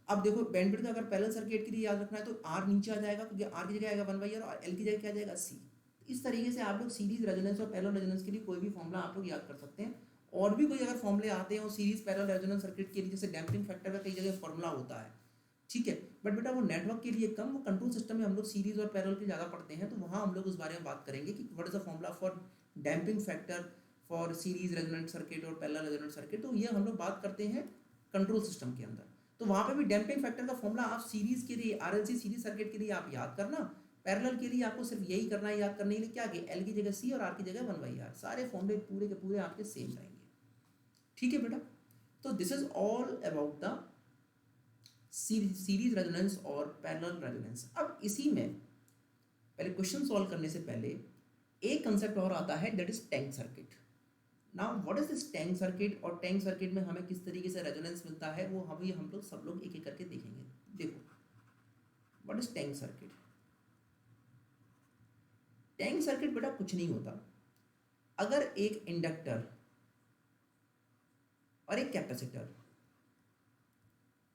अब देखो बैंडविड्थ का अगर पैरेलल सर्किट के लिए याद रखना है तो R नीचे आ जाएगा, क्योंकि R की जगह आएगा 1/R और L की जगह क्या आ जाएगा C। इस तरीके से आप लोग सीरीज रेजोनेंस और पैरेलल रेजोनेंस के लिए कोई भी फॉर्मूला आप लोग याद कर सकते हैं। और भी कोई अगर फॉर्मूले आते हैं और सीरीज पैरेलल रेजोनेंस सर्किट के लिए, जैसे डैम्पिंग फैक्टर का कई जगह फॉर्मूला होता है, ठीक है, बट बेटा वो नेटवर्क के लिए कम, वो कंट्रोल सिस्टम में हम लोग सीरीज और पैरेलल के ज़्यादा पढ़ते हैं, तो वहाँ हम लोग उस बारे में बात करेंगे कि what is the formula for damping factor for series resonant circuit और पैरेलल रेजोनेंट सर्किट, तो ये हम लोग बात करते हैं कंट्रोल सिस्टम के अंदर। तो वहाँ पे भी डैम्पिंग फैक्टर का फॉर्मूला आप सीरीज के लिए, RLC सीरीज सर्किट के लिए आप याद करना, पैरेलल के लिए आपको सिर्फ यही करना है, याद करने के लिए क्या कि L की जगह C और R की जगह 1/R, सारे फॉर्मूले पूरे के पूरे आपके सेम रहेंगे। ठीक है बेटा, तो this is all about the series resonance और पैरेलल रेजोनेंस। अब इसी में पहले क्वेश्चन सॉल्व करने से पहले एक कंसेप्ट और आता है, that is tank circuit. Now what is this tank circuit, और टैंक सर्किट में हमें किस तरीके से रेजोनेंस मिलता है, वो हम लोग सब लोग एक एक करके देखेंगे। देखो what is tank circuit. Tank circuit बेटा कुछ नहीं होता, अगर एक इंडक्टर और एक कैपेसिटर,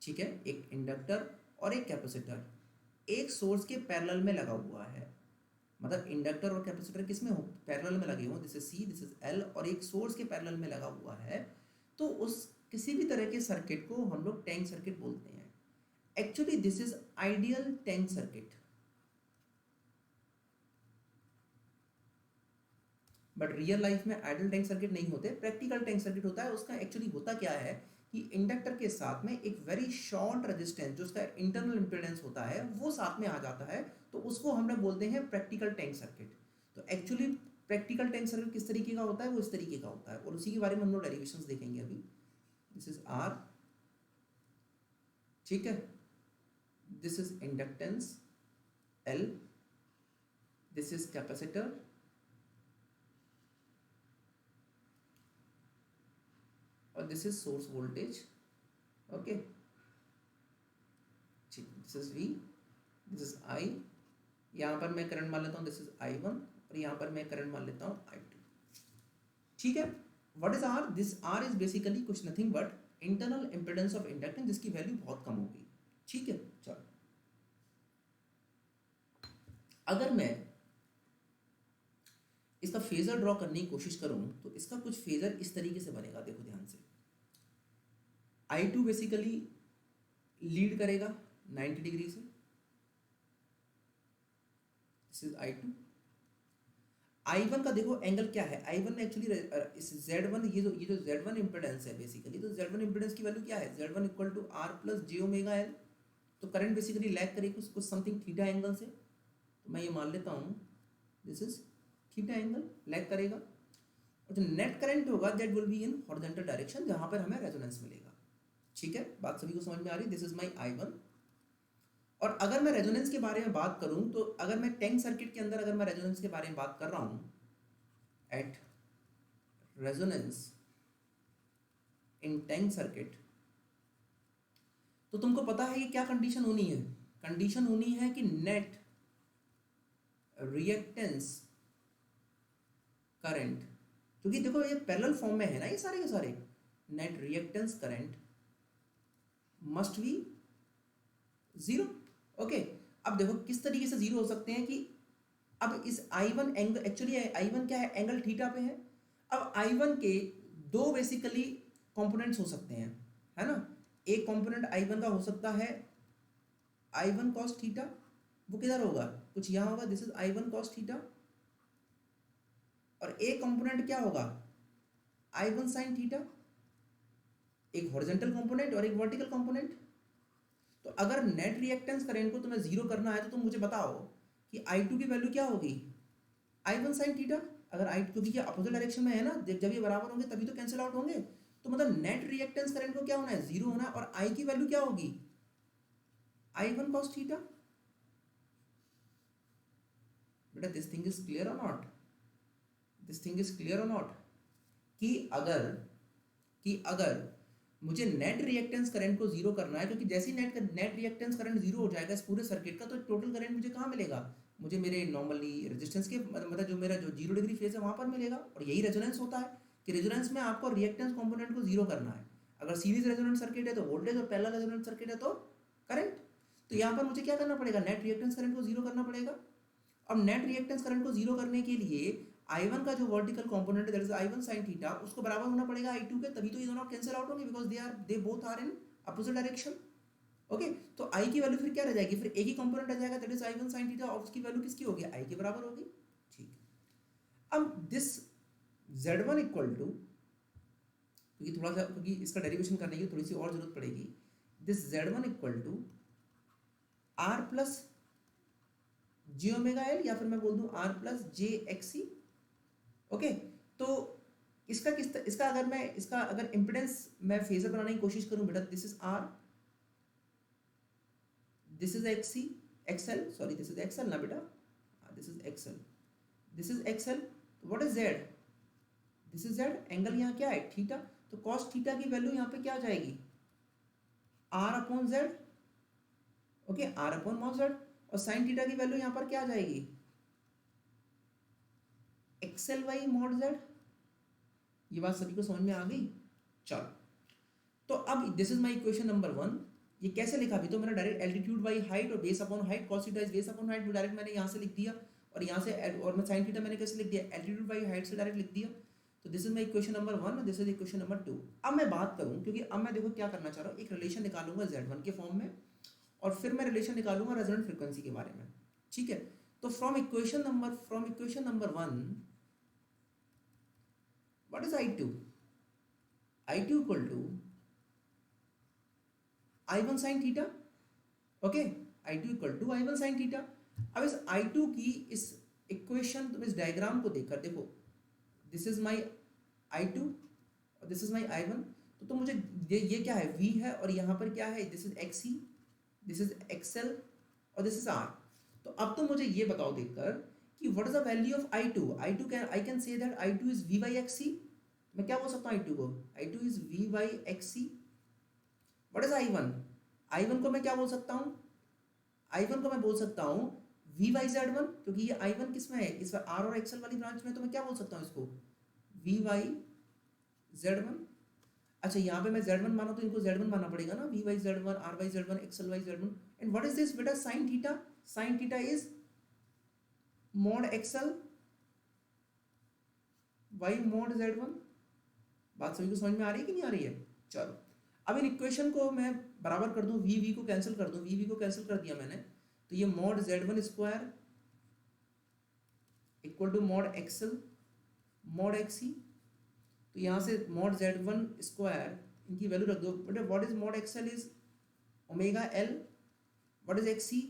ठीक है, एक इंडक्टर और एक कैपेसिटर एक सोर्स के पैरेलल में लगा हुआ है, मतलब इंडक्टर और कैपेसिटर किस में हो, पैरेलल में लगे हो, this is C, this is L, और एक सोर्स के पैरेलल में लगा हुआ है, तो उस किसी भी तरह के सर्किट को हम लोग टैंक सर्किट बोलते हैं। Actually this is ideal tank circuit, but real life में आइडियल टैंक सर्किट नहीं होते, प्रैक्टिकल टैंक सर्किट होता है। उसका एक्चुअली होता क्या है कि इंडक्टर के साथ में एक वेरी शॉर्ट रेजिस्टेंस, जो उसका इंटरनल इंपीडेंस होता है, वो साथ में आ जाता है, तो उसको हम लोग बोलते हैं प्रैक्टिकल टैंक सर्किट। तो एक्चुअली प्रैक्टिकल टैंक सर्किट किस तरीके का होता है, वो इस तरीके का होता है, और उसी के बारे में हम लोग डेरिवेशंस देखेंगे अभी। दिस इज R, ठीक है, this is inductance L, this is capacitor, और this is source voltage, okay, ठीक, this is V, this is I, यहाँ पर मैं करंट मान लेता हूँ दिस इज I1, और यहाँ पर मैं करंट मान लेता हूँ I2, ठीक है। What is R, this R is basically कुछ nothing but internal impedance of inductance, जिसकी वैल्यू बहुत कम होगी, ठीक है। चलो अगर मैं इसका फेजर ड्रॉ करने की कोशिश करूं तो इसका कुछ फेजर इस तरीके से बनेगा, देखो ध्यान से। I2 बेसिकली लीड करेगा 90 डिग्री से, दिस इज I2। I1 का देखो एंगल क्या है, I1 एक्चुअली इस Z1, ये जो Z1 इंपेडेंस है बेसिकली, तो Z1 इंपेडेंस की वैल्यू क्या है, Z1 equal to R plus J omega L। तो करंट बेसिकली लैग करेगी कुछ समथिंग थीटा एंगल से, तो मैं ये मान लेता हूँ this is theta angle lag करेगा, और जो नेट करंट होगा that will be in horizontal direction, जहां पर हमें रेजोनेंस मिलेगा, ठीक है। बात सभी को समझ में आ रही है, दिस इज माई I1। और अगर मैं रेजोनेंस के बारे में बात करूं, तो अगर मैं टैंक सर्किट के अंदर अगर मैं रेजोनेंस के बारे में बात कर रहा हूं, at resonance in tank circuit, तो तुमको पता है कि क्या कंडीशन होनी है, कंडीशन होनी है कि नेट रिएक्टेंस करंट, क्योंकि देखो ये पैरेलल फॉर्म में है ना ये सारे के सारे, net reactance current must be zero. Okay, अब देखो किस तरीके से जीरो हो सकते हैं कि अब इस I1 एंगल, एक्चुअली I1 क्या है, एंगल थीटा पे है। अब I1 के दो बेसिकली कंपोनेंट्स हो सकते हैं, है ना। एक कंपोनेंट I1 का हो सकता है I1 cos थीटा, वो किधर होगा, कुछ यहाँ होगा, this is I1 cos theta. और एक कंपोनेंट क्या होगा, I1 sin थीटा, एक हॉरिजॉन्टल कंपोनेंट और एक वर्टिकल कंपोनेंट। तो अगर नेट रिएक्टेंस करंट को तुम्हें जीरो करना है तो तुम मुझे बताओ कि I2 की वैल्यू क्या होगी, I1 sin थीटा। अगर I, क्योंकि ये अपोजिट डायरेक्शन में है ना, जब ये बराबर होंगे तभी तो कैंसिल आउट होंगे। तो मतलब नेट रिएक्टेंस करंट को क्या होना है, जीरो होना है, और I की वैल्यू क्या होगी, I1 cos थीटा। बेटा दिस थिंग इज क्लियर और not, this thing is clear और नॉट, कि अगर मुझे नेट रिएक्टेंस करंट को जीरो करना है, क्योंकि जैसे ही नेट रिएक्टेंस करंट जीरो हो जाएगा इस पूरे सर्किट का, तो टोटल करंट मुझे कहाँ मिलेगा, मुझे मेरे नॉर्मली रेजिस्टेंस के मतलब जो मेरा जो 0 डिग्री फेज है वहाँ पर मिलेगा। और यही रेजोनेंस होता है कि रेजोनेंस में आपको रिएक्टेंस कंपोनेंट को जीरो करना है। अगर सीरीज रेजोनेंस सर्किट है तो वोल्टेज, और पैरेलल रेजोनेंस सर्किट है तो करंट। तो यहाँ पर मुझे क्या करना पड़ेगा, नेट रिएक्टेंस करंट को जीरो करना पड़ेगा। अब नेट रिएक्टेंस करंट को जीरो करने के लिए I1 का जो वर्टिकल कंपोनेंट है that is I1 sin theta, उसको बराबर होना पड़ेगा I2 के, तभी तो ये दोनों कैंसिल आउट होंगे, because they both are in opposite direction. Okay, तो I की वैल्यू फिर क्या रह जाएगी, फिर एक ही कंपोनेंट रह जाएगा that is I1 sin theta, और उसकी वैल्यू किसकी होगी, I के बराबर होगी। ठीक है, अब दिस Z1 इक्वल टू, क्योंकि थोड़ा सा, क्योंकि इसका डेरिवेशन करने की थोड़ी सी और जरूरत पड़ेगी, this Z1 equal to R plus J omega L, या फिर मैं बोल दूं R plus J XC. Okay, तो इसका अगर मैं इसका अगर इम्पिडेंस मैं फेजर बनाने की कोशिश करूं बेटा, this is R, this is XC XL, sorry this is XL ना बेटा, this is XL, this is XL. What is Z, this is Z, angle यहाँ क्या है, थीटा। तो कॉस थीटा की वैल्यू यहाँ पे क्या आ जाएगी, R upon Z. Okay, R upon mod Z. और साइन थीटा की वैल्यू यहाँ पर क्या आ जाएगी, एक्सएल वाई मॉड जेड। ये बात सभी को समझ में आ गई। चलो, तो अब this is my equation number 1। ये कैसे लिखा, भी तो मैंने डायरेक्ट एल्टीट्यूड बाई हाइट और base upon height, cos theta is base upon height, वो डायरेक्ट मैंने यहाँ से लिख दिया। और यहाँ से और मैं sin थीटा मैंने कैसे लिख दिया, एल्टीट्यूड बाई हाइट से डायरेक्ट लिख दिया। तो this is my equation number 1 और दिस इज इक्वेशन नंबर 2। अब मैं बात करूँ, क्योंकि अब मैं देखो क्या करना चाह रहा हूँ, एक रिलेशन निकालूंगा Z1 के फॉर्म में, और फिर मैं रिलेशन निकालूंगा रेजोनेंट फ्रीक्वेंसी के बारे में। ठीक है, तो from equation number 1 what is I2, I2 equal to I1 sin theta. Okay, I2 equal to I1 sin theta. अब इस I2 की इस इक्वेशन, तुम इस डायग्राम को देखकर देखो, दिस इज माय I2 और दिस इज माय I1। तो मुझे ये क्या है, V है, और यहाँ पर क्या है, this is XC, this is XL और दिस इज R। तो अब तो मुझे ये बताओ देखकर कि what is the value of I2 can, I can say that I2 is V by XC। मैं क्या बोल सकता हूँ I2 को, I2 is V by XC। What is I1 को मैं क्या बोल सकता हूँ, I1 को मैं बोल सकता हूँ V by Z1, क्योंकि ये I1 किस में है, इस R और XL वाली ब्रांच में, तो मैं क्या बोल सकता हूँ इसको, V by Z1। अच्छा, यहाँ पे मैं Z1 माना तो इनको Z1 मानना पड़ेगा ना, V by Z1, R by Z1, XL by Z1। And what is this बेटा, sin theta, sin theta is mod XL y mod Z1। बात सभी को समझ में आ रही है कि नहीं आ रही है। चलो, अब इन इक्वेशन को मैं बराबर कर दूं, V को कैंसिल कर दूं, V को कैंसिल कर दिया मैंने, तो ये mod Z1 square equal to mod XL mod XC। तो यहाँ से mod Z1 स्क्वायर इनकी वैल्यू रख दो बेटा, what is mod XL is omega L, what is XC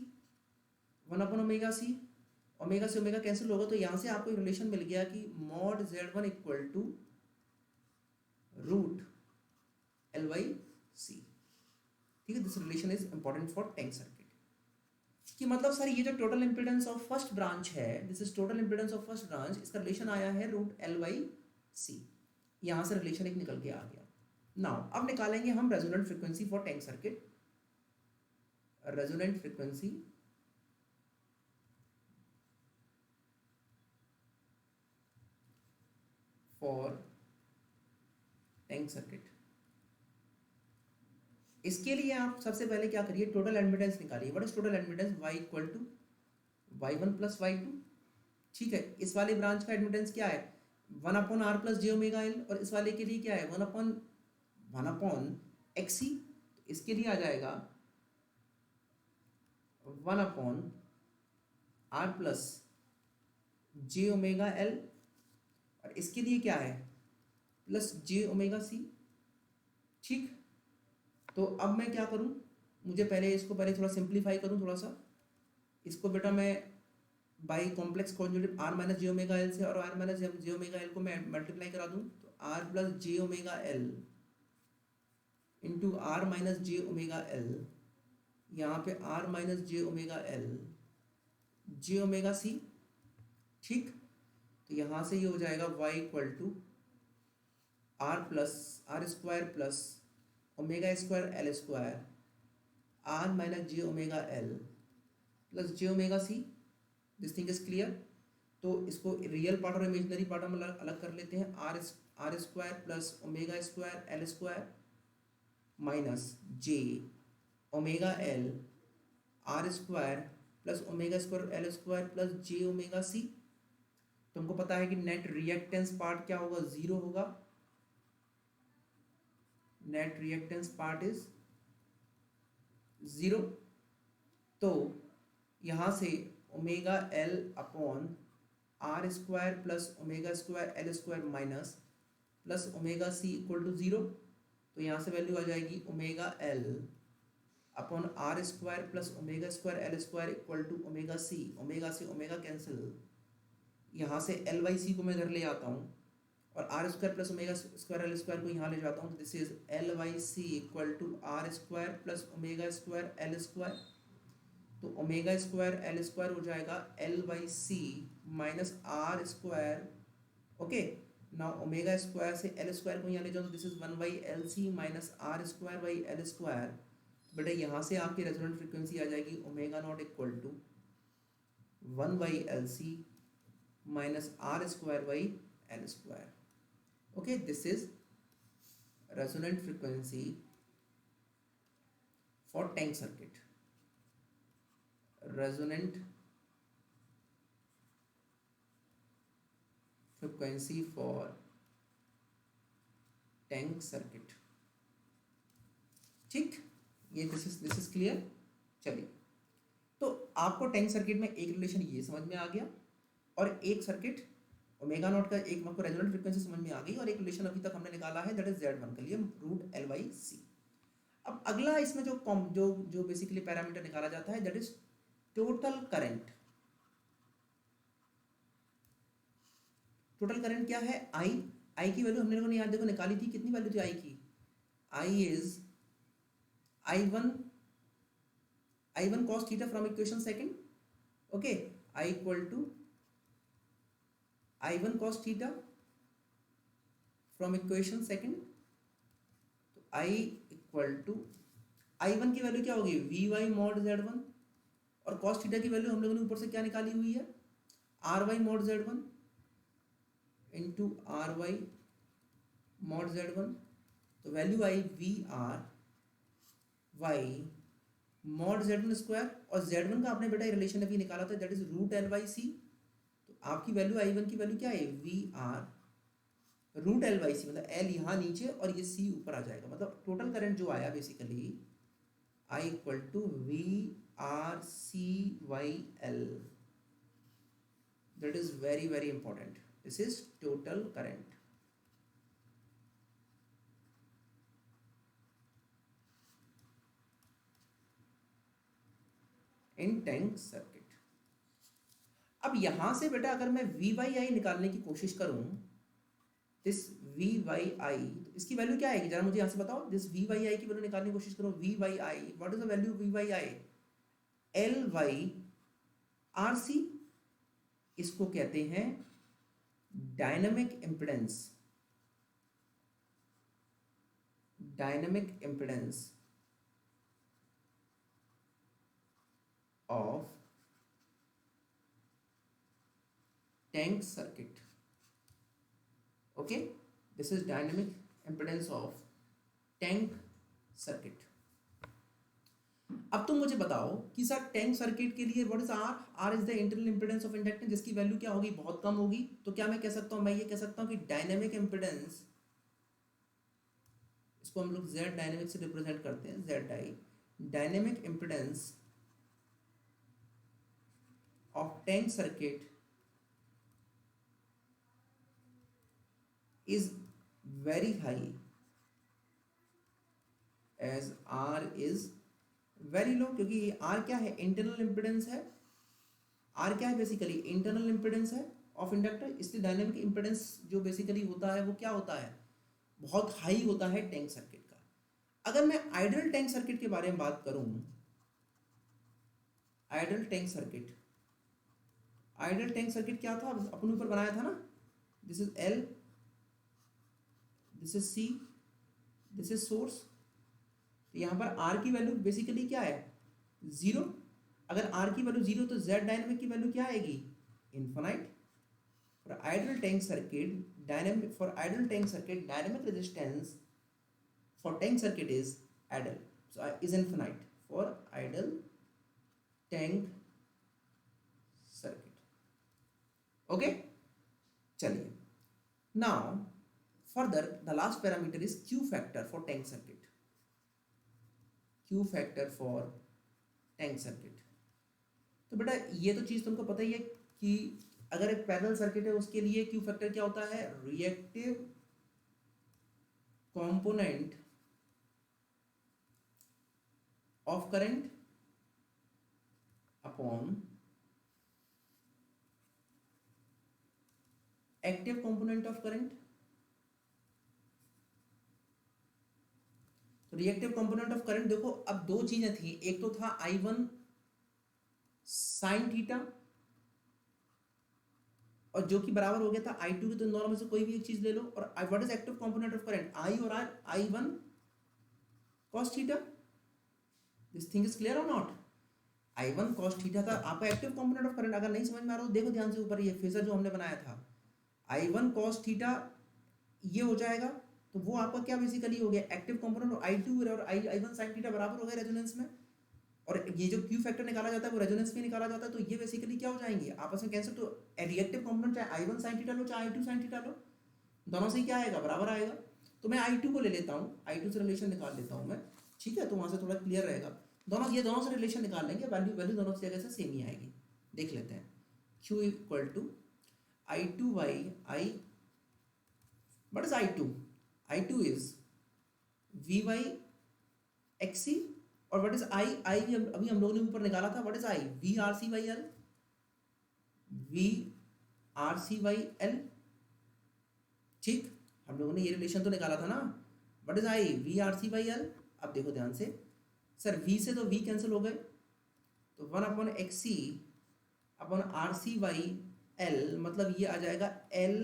1 upon omega C। Omega से ओमेगा कैंसिल होगा, तो यहाँ से आपको एक रिलेशन मिल गया कि mod Z1 equal to root L by C। ठीक है, this relation is important for tank circuit. कि मतलब सर ये जो total impedance of first branch है, this is total impedance of first branch, इसका रिलेशन आया है रूट L by C। यहाँ से रिलेशन एक निकल के आ गया। नाउ अब निकालेंगे हम resonant frequency for tank circuit. Resonant frequency for tank circuit. इसके लिए आप सबसे पहले क्या करिए, टोटल एडमिटेंस निकालिए। What is total admittance? y equal to y1 plus y2। ठीक है, इस वाले ब्रांच का एडमिटेंस क्या है? 1/r plus J omega L, और इस वाले के लिए क्या है? 1/1 XC। इसके लिए आ जाएगा 1/r plus J omega L, और इसके लिए क्या है? Plus J omega C. ठीक, तो अब मैं क्या करूं, मुझे इसको पहले थोड़ा सिंप्लीफाई करूं थोड़ा सा। इसको बेटा मैं by complex conjugate R minus J omega L से, और R minus J omega L को मैं मल्टीप्लाई करा दूं, तो R plus J omega L into R minus J omega L, यहाँ पे R minus J omega L J omega C. ठीक, तो यहाँ से ये हो जाएगा y equal to R square plus omega square L square R minus J omega L plus J omega C. This thing is clear. तो इसको real part और इमेजिनरी पार्ट हम अलग कर लेते हैं। R square plus omega square L square minus J omega L R square plus omega square L square plus J omega C. तुमको पता है कि नेट रिएक्टेंस पार्ट क्या होगा? 0 होगा। Net reactance part is 0। तो यहाँ से omega L upon R square plus omega square L square minus plus omega C equal to 0। तो यहाँ से वैल्यू आ जाएगी omega L upon R square plus omega square L square equal to omega C. Omega से omega cancel, यहाँ से L by सी को मैं इधर ले आता हूँ, और R square plus omega square L square को यहाँ ले जाता हूँ। This is L by C equal to R square plus omega square L square. तो ओमेगा स्क्वायर एल स्क्वायर हो जाएगा L by C minus R square. Okay, now omega square से L square को यहाँ ले जाओ, तो this is 1/LC minus R square by L square. बेटा यहाँ से आपकी रेजोनेंट फ्रीक्वेंसी आ जाएगी omega naught equal to 1/LC minus R square by L square. Okay, this is resonant frequency for tank circuit. Resonant frequency for tank circuit. ठीक, ये this is clear. चलिए, तो आपको टैंक सर्किट में एक relation ये समझ में आ गया, और एक सर्किट ओमेगा नॉट का एक आपको रेजोनेंट फ्रीक्वेंसी समझ में आ गई, और एक रिलेशन अभी तक हमने निकाला है दैट इज Z1 के लिए रूट एल बाई सी। अब अगला इसमें जो जो जो बेसिकली पैरामीटर निकाला जाता है that is total current. Total current क्या है? आई की वैल्यू हमने लोगों ने यहाँ देखो निकाली थी। कितनी वैल्यू थी आई की? I is I1 cos theta from equation second. Okay, I equal to I1 cos theta from equation second. तो I इक्वल टू I1 की वैल्यू क्या होगी? Vy mod Z1, और cos थीटा की वैल्यू हम लोगों ने ऊपर से क्या निकाली हुई है? Ry mod Z1 into Ry mod Z1। तो वैल्यू आई Vry मॉड Z1 स्क्वायर, और Z1 का आपने बेटा रिलेशन अभी निकाला था that is root L by सी। तो आपकी वैल्यू I1 की वैल्यू क्या है? VR रूट एल बाई सी, मतलब एल यहाँ नीचे और ये सी ऊपर आ जाएगा। मतलब टोटल करंट जो आया basically I equal to VRCYL। That is very very important. This is total current in tank circuit. अब यहां से बेटा अगर मैं VYI निकालने की कोशिश करूं, दिस VYI, तो इसकी वैल्यू क्या आएगी? जरा मुझे यहां से बताओ। दिस VYI की वैल्यू निकालने की कोशिश करो। VYI, what is the value VYI? LYRC। इसको कहते हैं dynamic impedance. Dynamic impedance of tank circuit. Okay, this is dynamic impedance of tank circuit. अब तुम मुझे बताओ कि सर टैंक सर्किट के लिए what is R, R is the internal impedance of inductance, जिसकी वैल्यू क्या होगी, बहुत कम होगी। तो क्या मैं कह सकता हूँ, मैं ये कह सकता हूँ कि डायनेमिक इम्पिडेंस, इसको हम लोग जेड डायनेमिक से रिप्रेजेंट करते हैं, Z I, dynamic impedance of tank circuit is very high as R is very low, क्योंकि R क्या है, इंटरनल इम्पिडेंस है। R क्या है, बेसिकली इंटरनल इम्पिडेंस है ऑफ इंडक्टर, इसलिए डायनेमिक इम्पिडेंस जो बेसिकली होता है वो क्या होता है, बहुत हाई होता है टैंक सर्किट का। अगर मैं आइडियल टैंक सर्किट के बारे में बात करूं, ideal tank circuit, ideal tank circuit क्या था, अपने ऊपर बनाया था ना, this is L, this is C, this is source. तो यहाँ पर R की वैल्यू बेसिकली क्या है, जीरो। अगर R की वैल्यू जीरो तो Z डायनेमिक की वैल्यू क्या आएगी, infinite. For ideal tank circuit dynamic, for ideal tank circuit dynamic resistance for tank circuit is ideal, so is infinite for ideal tank circuit. Okay, चलिए now further the last parameter is Q factor for tank circuit, Q factor for tank circuit। तो बेटा ये तो चीज़ तुमको पता ही है कि अगर एक पैरेलल सर्किट है उसके लिए Q फैक्टर क्या होता है, reactive component of current upon active component of current. Reactive component of current देखो, अब दो चीजें थी, एक तो था I1 साइन थीटा, और जो कि बराबर हो गया था I2 की, तो दोनों में से कोई भी एक चीज ले लो। और what is active component of current, I और R, I1 cos theta. This thing is clear और नॉट, I1 cos थीटा था आपका एक्टिव कंपोनेंट ऑफ करंट। अगर नहीं समझ में आ रहा हो देखो ध्यान से ऊपर, ये फेजर जो हमने बनाया था, I1 cos थीटा ये हो जाएगा, तो वो आपका क्या बेसिकली हो गया, एक्टिव कंपोनेंट, और I2 और I1 sin थीटा बराबर हो गए रेजोनेंस में। और ये जो Q फैक्टर निकाला जाता है वो रेजोनेंस में निकाला जाता है, तो ये बेसिकली क्या हो जाएंगे आपस में कैंसिल। तो रिएक्टिव कंपोनेंट चाहे I1 sin थीटा लो चाहे I2 sin थीटा लो, दोनों से क्या आएगा, बराबर आएगा। तो मैं I2 को ले लेता हूँ, I2 से रिलेशन निकाल लेता हूँ मैं, ठीक है, तो वहाँ से थोड़ा क्लियर रहेगा। दोनों, ये दोनों से रिलेशन निकाल लेंगे, वैल्यू वैल्यू दोनों की जगह से सेम ही आएगी। देख लेते हैं, Q equal to I2 by I, what is I2, I2 is V by XC, और व्हाट इज I, I अभी हम लोगों ने ऊपर निकाला था, what is I, V R C by L, V R C by L, ठीक, हम लोगों ने ये रिलेशन तो निकाला था ना, what is I, V R C by L. अब देखो ध्यान से, सर V से तो V कैंसिल हो गए, तो 1 upon x C upon are C by L, मतलब ये आ जाएगा L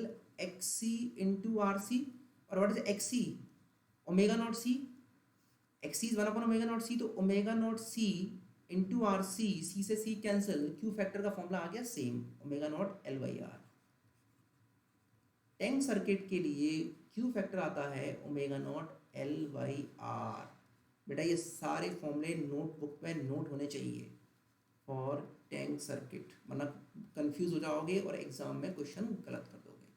एक्स सी इंटू आर सी, और what is x C, omega naught C, x C is 1 upon omega not सी, तो ओमेगा नॉट सी इंटू आर सी, सी से सी cancel, Q factor का formula आ गया same, omega naught L by are. Tank circuit के लिए Q factor आता है omega naught L by R. बेटा ये सारे फॉर्मूले नोटबुक में नोट होने चाहिए फॉर टैंक सर्किट, वरना कंफ्यूज हो जाओगे और एग्जाम में क्वेश्चन गलत कर दोगे,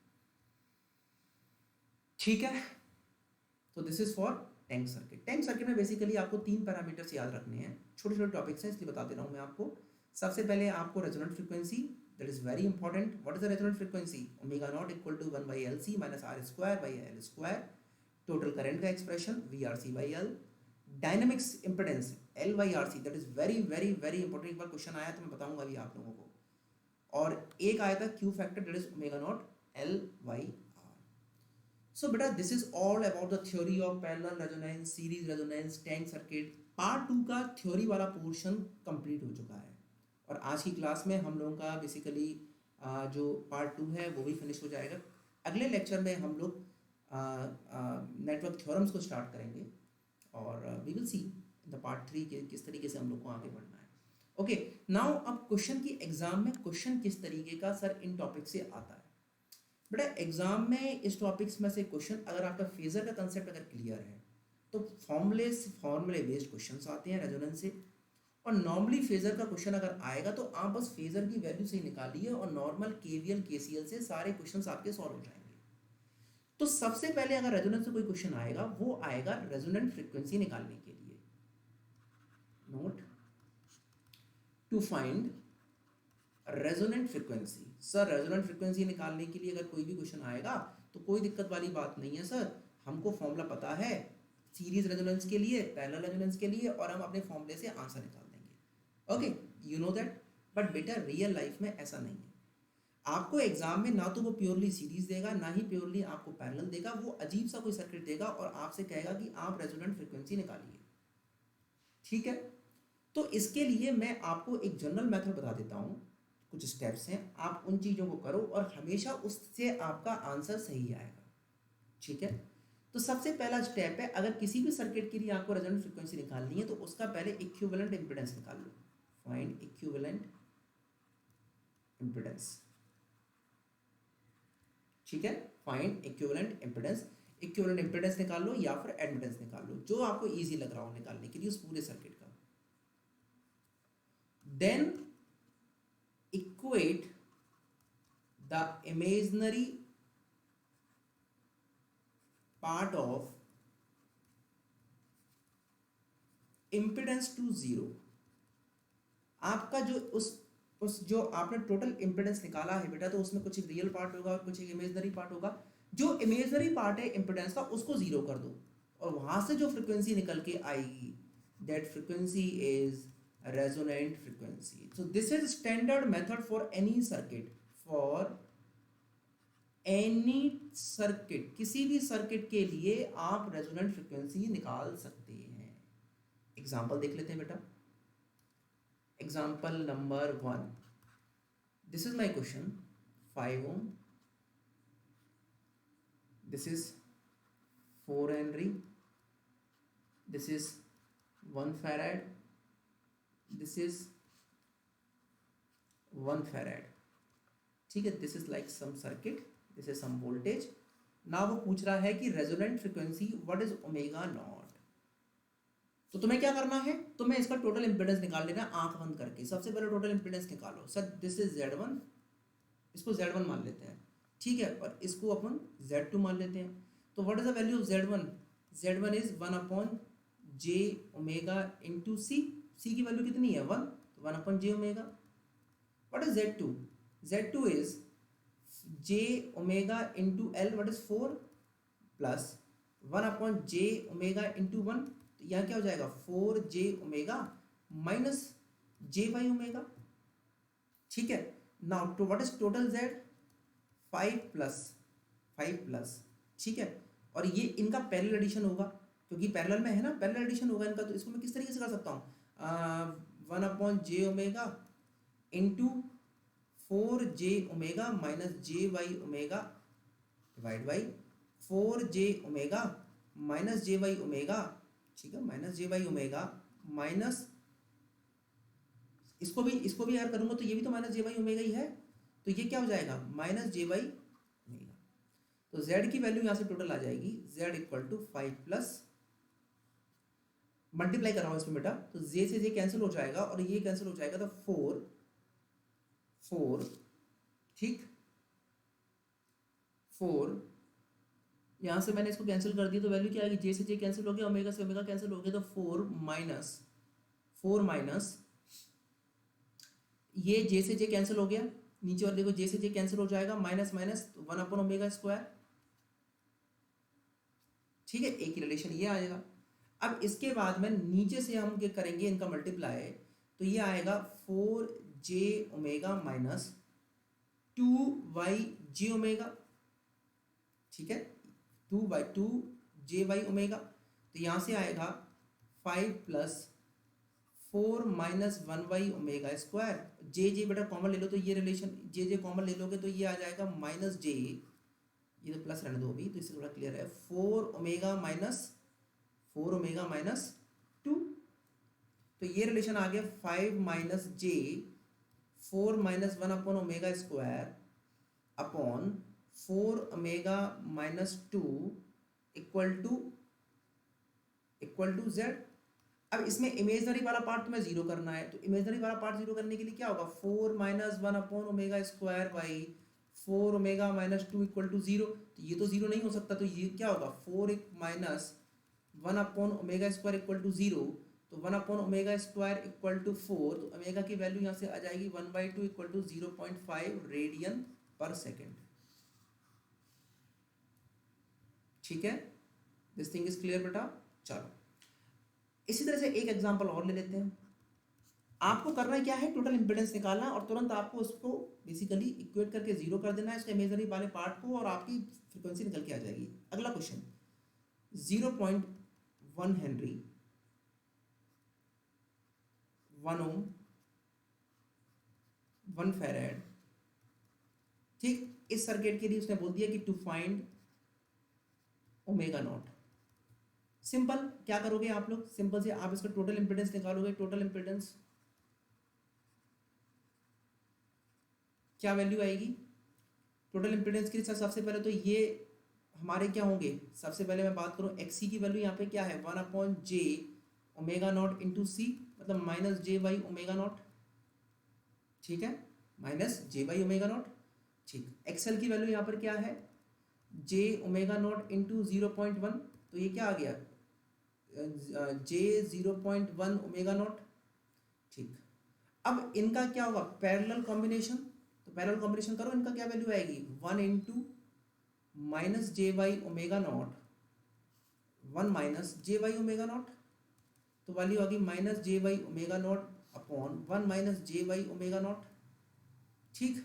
ठीक है। तो this is for tank circuit. Tank circuit में बेसिकली आपको 3 पैरामीटर्स याद रखने हैं, छोटे छोटे टॉपिक्स हैं इसलिए बता दे रहा हूँ मैं आपको। सबसे पहले आपको resonant frequency, that is very important. What is the resonant frequency, omega naught equal to 1 by L C minus R square by L square, total current का expression we are C by L, dynamics impedance L by R C, that is very very very important. एक बार question आया तो मैं बताऊंगा अभी आप लोगों को। और एक आया था Q factor, that is omega naught L by. So beta, this is all about the theory of parallel resonance, series resonance, tank circuit। Part 2 का थ्योरी वाला पोर्शन कंप्लीट हो चुका है, और आज की क्लास में हम लोगों का बेसिकली जो पार्ट 2 है वो भी फिनिश हो जाएगा। अगले लेक्चर में हम लोग नेटवर्क थ्योरम्स को स्टार्ट करेंगे, और we will see the part 3 के किस तरीके से हम लोग को आगे बढ़ना है। ओके, नाउ अब क्वेश्चन की एग्जाम में क्वेश्चन किस तरीके का सर इन टॉपिक से आता है। बेटा एग्जाम में इस टॉपिक्स में से क्वेश्चन, अगर आपका फेजर का कंसेप्ट अगर क्लियर है तो फॉर्मूले बेस्ड क्वेश्चंस आते हैं रेजोनेंस से। और नॉर्मली फेजर का क्वेश्चन अगर आएगा तो आप बस फेजर की वैल्यू से ही निकालिए और नॉर्मल केवीएल केसीएल से सारे क्वेश्चंस आपके सॉल्व हो जाएंगे। तो सबसे पहले अगर रेजोनेंस से कोई क्वेश्चन आएगा वो आएगा रेजोनेंट फ्रीक्वेंसी निकालने के लिए। Note to find resonant frequency. Sir resonant frequency निकालने के लिए अगर कोई भी क्वेश्चन आएगा तो कोई दिक्कत वाली बात नहीं है सर, हमको फॉर्मूला पता है सीरीज रेजोनेंस के लिए, पैरेलल रेजोनेंस के लिए, और हम अपने फॉर्मूले से आंसर निकाल देंगे। Okay you know that. But बेटा रियल लाइफ में ऐसा नहीं है। आपको एग्जाम में ना तो वो प्योरली सीरीज देगा ना ही प्योरली आपको पैरेलल देगा, वो अजीब सा कोई सर्किट देगा और आपसे कहेगा कि आप रेजोनेंट फ्रीक्वेंसी निकालिए। ठीक है, तो इसके लिए मैं आपको एक जनरल मेथड बता देता हूँ, कुछ स्टेप्स हैं, आप उन चीज़ों को करो और हमेशा उससे आपका आंसर सही आएगा। ठीक है, तो सबसे पहला स्टेप है, अगर किसी भी सर्किट के लिए आपको रेजोनेंट फ्रीक्वेंसी निकालनी है तो उसका पहले इक्विवेलेंट इंपीडेंस निकाल लो। Find equivalent impedance. ठीक है, find equivalent impedance. Equivalent impedance निकाल लो या फिर एडमिटेंस निकाल लो, जो आपको इजी लग रहा हो निकालने के लिए उस पूरे सर्किट का। Then equate the imaginary part of impedance to 0। आपका जो उस जो आपने टोटल इम्पिडेंस निकाला है बेटा, तो उसमें कुछ एक रियल पार्ट होगा और कुछ एक इमेजनरी पार्ट होगा। जो इमेजनरी पार्ट है इम्पिडेंस का उसको जीरो कर दो और वहां से जो फ्रीक्वेंसी निकल के आएगी that frequency is resonant frequency। So this is standard method for any circuit, for any circuit, किसी भी सर्किट के लिए आप रेजोनेंट फ्रीक्वेंसी निकाल सकते हैं। एग्जांपल देख लेते हैं बेटा। Example number 1, this is my question, 5 ohm, this is 4 Henry, this is 1 farad, this is 1 farad। ठीक है, this is like some circuit, this is some voltage. ना वो पूछ रहा है कि resonant frequency what is omega naught. तो तुम्हें क्या करना है, तुम्हें इसका टोटल इंपीडेंस निकाल लेना आंख बंद करके। सबसे पहले टोटल इंपीडेंस निकालो। सर दिस इज Z1, इसको Z1 मान लेते हैं। ठीक है, और इसको अपन Z2 मान लेते हैं। तो what is the value of Z1? Z1 is 1/j omega into C की वैल्यू कितनी है 1, तो 1/j omega. What is Z2? Z2 is j omega into L, what is 4 plus 1/j omega into 1, तो यहाँ क्या हो जाएगा 4j omega minus jy omega. ठीक है, now to what is total Z? 5 plus. ठीक है, और ये इनका पैरेलल एडिशन होगा क्योंकि पैरेलल में है ना, पैरेलल एडिशन होगा इनका। तो इसको मैं किस तरीके से कर सकता हूँ, 1/j omega into 4j omega minus jy omega divide by 4j omega minus jy omega. ठीक है, माइनस jy ओमेगा माइनस इसको भी यार करूंगा तो ये भी तो माइनस jy ओमेगा ही है, तो ये क्या हो जाएगा माइनस jy ओमेगा। तो z की वैल्यू यहाँ से टोटल आ जाएगी z equal to 5 plus, multiply कर रहा हूँ इसमें बेटा, तो j से j कैंसिल हो जाएगा और ये कैंसिल हो जाएगा, तो 4 ठीक 4, यहाँ से मैंने इसको कैंसिल कर दिया तो वैल्यू क्या आएगी, j से j कैंसिल हो गया, ओमेगा से ओमेगा कैंसिल हो गया, तो 4 माइनस ये j से j कैंसिल हो गया, नीचे और देखो j से j कैंसिल हो जाएगा, माइनस माइनस 1/ओमेगा स्क्वायर। ठीक है, एक ही रिलेशन ये आएगा। अब इसके बाद में नीचे से हम क्या करेंगे, इनका मल्टीप्लाई, तो ये आएगा 4j omega minus 2y omega. ठीक है, 2 ओमेगा, तो यहाँ से आएगा 5 plus 4 minus 1y omega square. जे बेटा कॉमन ले लो, तो ये रिलेशन जे कॉमन ले लोगे तो ये आ जाएगा माइनस j, ये तो प्लस रहने दो अभी, तो इससे थोड़ा क्लियर है, 4 ओमेगा माइनस 2, तो ये रिलेशन आ गया 5 minus j 4 minus 1/ओमेगा square upon 4 omega minus 2 equal to Z. अब इसमें इमेजनरी वाला पार्ट तुम्हें जीरो करना है, तो इमेजनरी वाला पार्ट जीरो करने के लिए क्या होगा, 4 minus 1 upon omega square by 4 omega minus 2 equal to zero. तो ये तो जीरो नहीं हो सकता, तो ये क्या होगा 4 minus 1 upon omega square equal to zero. तो 1 upon omega square equal to 4, तो ओमेगा की वैल्यू यहाँ से आ जाएगी 1/2 equal to 0.5 radian per second. ठीक है, दिस थिंग इज क्लियर बेटा। चलो इसी तरह से एक एग्जांपल और ले लेते हैं। आपको करना क्या है, टोटल इंपेडेंस निकालना और तुरंत आपको उसको बेसिकली इक्वेट करके जीरो कर देना है इसके इमेजनरी वाले पार्ट को, और आपकी फ्रीक्वेंसी निकल के आ जाएगी। अगला क्वेश्चन, 0.1 हेनरी, 1 ओम, 1 फेरेड। ठीक, इस सर्किट के लिए उसने बोल दिया कि to find omega naught. Simple क्या करोगे आप लोग, सिंपल से आप इसका टोटल इंपेडेंस निकालोगे। टोटल इंपेडेंस क्या वैल्यू आएगी, टोटल इंपेडेंस के लिए सबसे पहले तो ये हमारे क्या होंगे, सबसे पहले मैं बात करूं एक्सी की वैल्यू यहाँ पे क्या है 1 upon J omega not into सी, मतलब minus J by omega naught. ठीक है, minus J by omega naught. ठीक, एक्सएल की वैल्यू यहाँ पर क्या है जे ओमेगा नॉट इंटू 0.1, तो ये क्या आ गया जे 0.1 ओमेगा नॉट। ठीक, अब इनका क्या होगा पैरेलल कॉम्बिनेशन, तो पैरेलल कॉम्बिनेशन करो, इनका क्या वैल्यू आएगी 1 into minus J by omega naught, 1 minus J by omega naught, तो वैल्यू आ गई minus J by omega naught upon 1 minus J by omega naught. ठीक,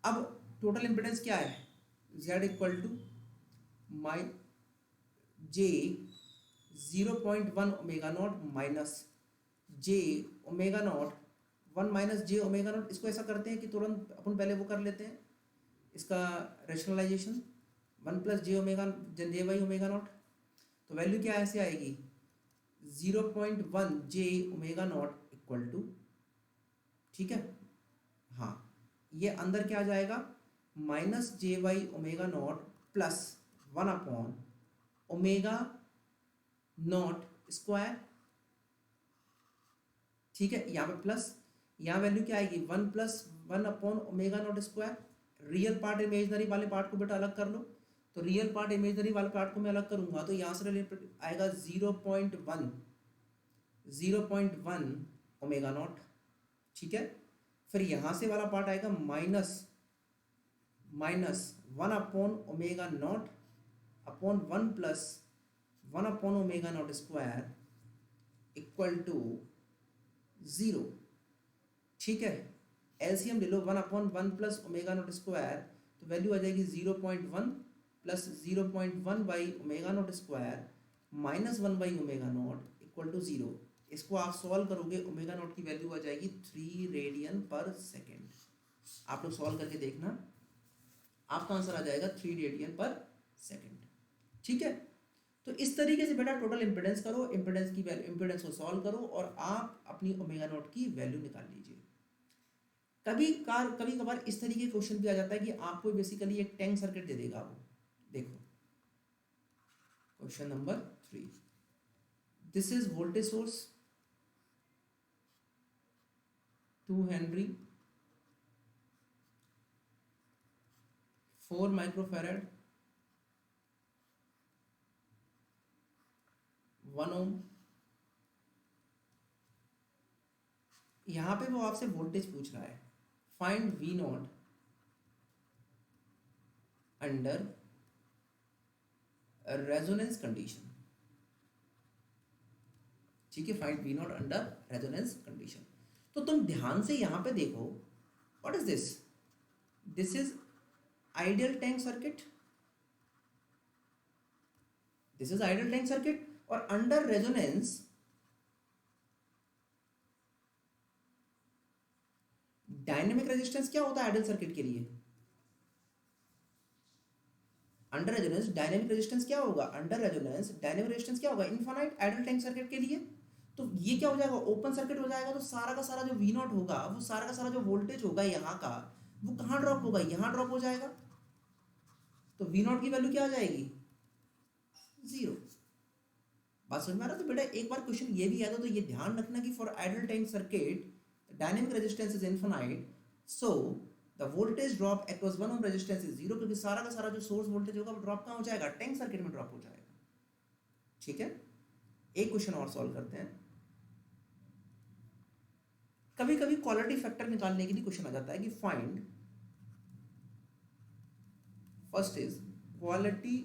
अब टोटल इंपेडेंस क्या है Z equal to minus J 0.1 omega naught minus J omega naught 1 minus J omega naught. इसको ऐसा करते हैं कि तुरंत अपन पहले वो कर लेते हैं इसका rationalization, 1 plus J omega J by omega naught, तो वैल्यू क्या ऐसे आएगी 0.1 J omega naught equal to, ठीक है हाँ, ये अंदर क्या आ जाएगा minus J by omega naught plus 1 upon omega naught square. ठीक है, यहाँ पे प्लस, यहाँ वैल्यू क्या आएगी 1 plus 1 upon omega naught square. Real part imaginary वाले पार्ट को बेटा अलग कर लो, तो रियल पार्ट इमेजनरी वाले पार्ट को मैं अलग करूंगा तो यहाँ से रिलेटेड आएगा 0.1 ओमेगा नॉट। ठीक है, फिर यहाँ से वाला पार्ट आएगा minus 1 upon omega naught upon 1 plus 1 upon omega naught square equal to 0। ठीक है, एलसीएम ले लो 1 upon 1 plus omega naught square, तो वैल्यू आ जाएगी 0.1 plus 0.1 by omega naught square minus 1 by omega naught equal to 0। इसको आप सॉल्व करोगे, ओमेगा नॉट की वैल्यू आ जाएगी 3 रेडियन पर सेकेंड। आप लोग सॉल्व करके देखना, आपका आंसर आ जाएगा 3 रेडियन पर सेकेंड। ठीक है, तो इस तरीके से बेटा टोटल इंपेडेंस करो, इंपेडेंस की वैल्यू, इंपेडेंस को सॉल्व करो और आप अपनी ओमेगा नॉट की वैल्यू निकाल लीजिए। कभी कभार इस तरीके का क्वेश्चन भी आ जाता है कि आपको बेसिकली एक टैंक सर्किट दे देगा वो। देखो question number 3, this is voltage source 2 henry, 4 microfarad, 1 ohm. यहां पे वो आपसे वोल्टेज पूछ रहा है, find V naught under resonance condition. ठीक है, find V naught under resonance condition. तो तुम ध्यान से यहां पे देखो, what is this, this is ideal tank circuit, this is ideal tank circuit, और अंडर रेजोनेंस डायनेमिक रेजिस्टेंस क्या होता है आइडियल सर्किट के लिए, अंडर रेजोनेंस डायनेमिक रेजिस्टेंस क्या होगा, अंडर रेजोनेंस डायनेमिक रेजिस्टेंस क्या होगा इनफाइनाइट आइडियल टैंक सर्किट के लिए। तो ये क्या हो जाएगा ओपन सर्किट हो जाएगा, तो सारा का सारा जो वी नॉट होगा, वो सारा का सारा जो वोल्टेज होगा यहाँ का, वो कहाँ ड्रॉप होगा, यहाँ ड्रॉप हो जाएगा। तो वी नॉट की वैल्यू क्या आ जाएगी, 0। बात समझ में आ रहा है? तो बेटा एक बार क्वेश्चन ये भी आएगा तो ये ध्यान रखना कि for idle time circuit dynamic resistance is infinite, so the voltage drop across 1 ohm resistance is 0, क्योंकि सारा का सारा जो सोर्स वोल्टेज होगा वो ड्रॉप कहाँ हो जाएगा, टैंक सर्किट में ड्रॉप हो जाएगा। ठीक है, एक क्वेश्चन और सॉल्व करते हैं। कभी कभी क्वालिटी फैक्टर निकालने के लिए क्वेश्चन आ जाता है कि find, first is quality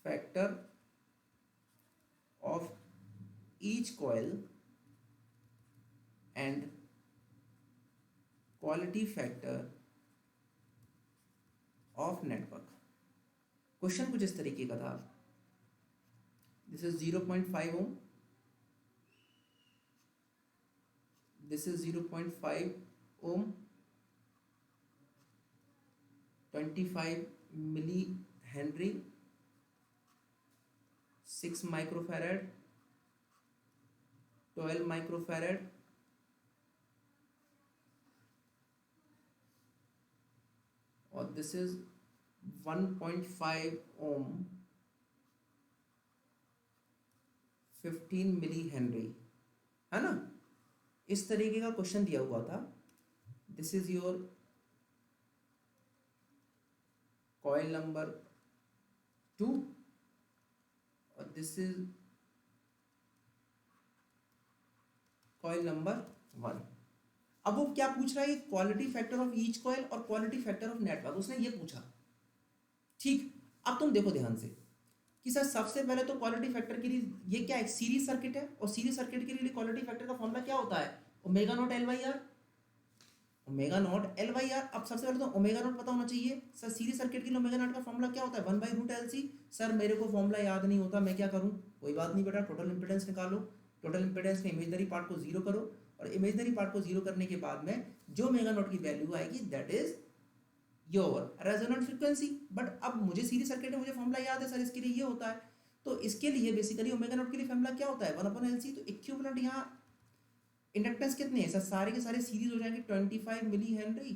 factor of each coil and quality factor of network। Question कुछ इस तरीके का था, this is 0.5 Om, this is 0.5 Om, 25 milli henry, 6 microfarad, 12 microfarad, और this is 1.5 Om, 15 milli henry, है ना। इस तरीके का क्वेश्चन दिया हुआ था। This is your coil number 2 और दिस इज कॉइल नंबर 1। अब वो क्या पूछ रहा है, quality factor of each coil और क्वालिटी फैक्टर ऑफ नेटवर्क, उसने ये पूछा। ठीक, अब तुम देखो ध्यान से कि सर सबसे पहले तो क्वालिटी फैक्टर के लिए ये क्या है, सीरीज सर्किट है, और सीरीज सर्किट के लिए क्वालिटी फैक्टर का फॉर्मूला क्या होता है, omega naught L by R, omega naught L by R. अब सबसे पहले तो ओमेगा नॉट पता होना चाहिए। सर सीरीज सर्किट के लिए ओमेगा नॉट का फॉर्मूला क्या होता है, 1/√LC। सर मेरे को फॉर्मूला याद नहीं होता, मैं क्या करूं, कोई बात नहीं बेटा, टोटल इंपेडेंस निकालो, टोटल इंपेडेंस में इमेजनरी पार्ट को 0 करो, और इमेजनरी पार्ट को 0 करने के बाद में जो ओमेगा नॉट की वैल्यू आएगी that is your resonant frequency. But अब मुझे सीरीज सर्किट में मुझे फॉर्मूला याद है सर, इसके लिए ये होता है, तो इसके लिए बेसिकली ओमेगा नॉट के लिए फॉर्मूला क्या होता है, 1/LC। तो इक्विवेलेंट यहाँ इंडक्टेंस कितने हैं सर, सारे के सारे सीरीज हो जाएंगे, 25 milli henry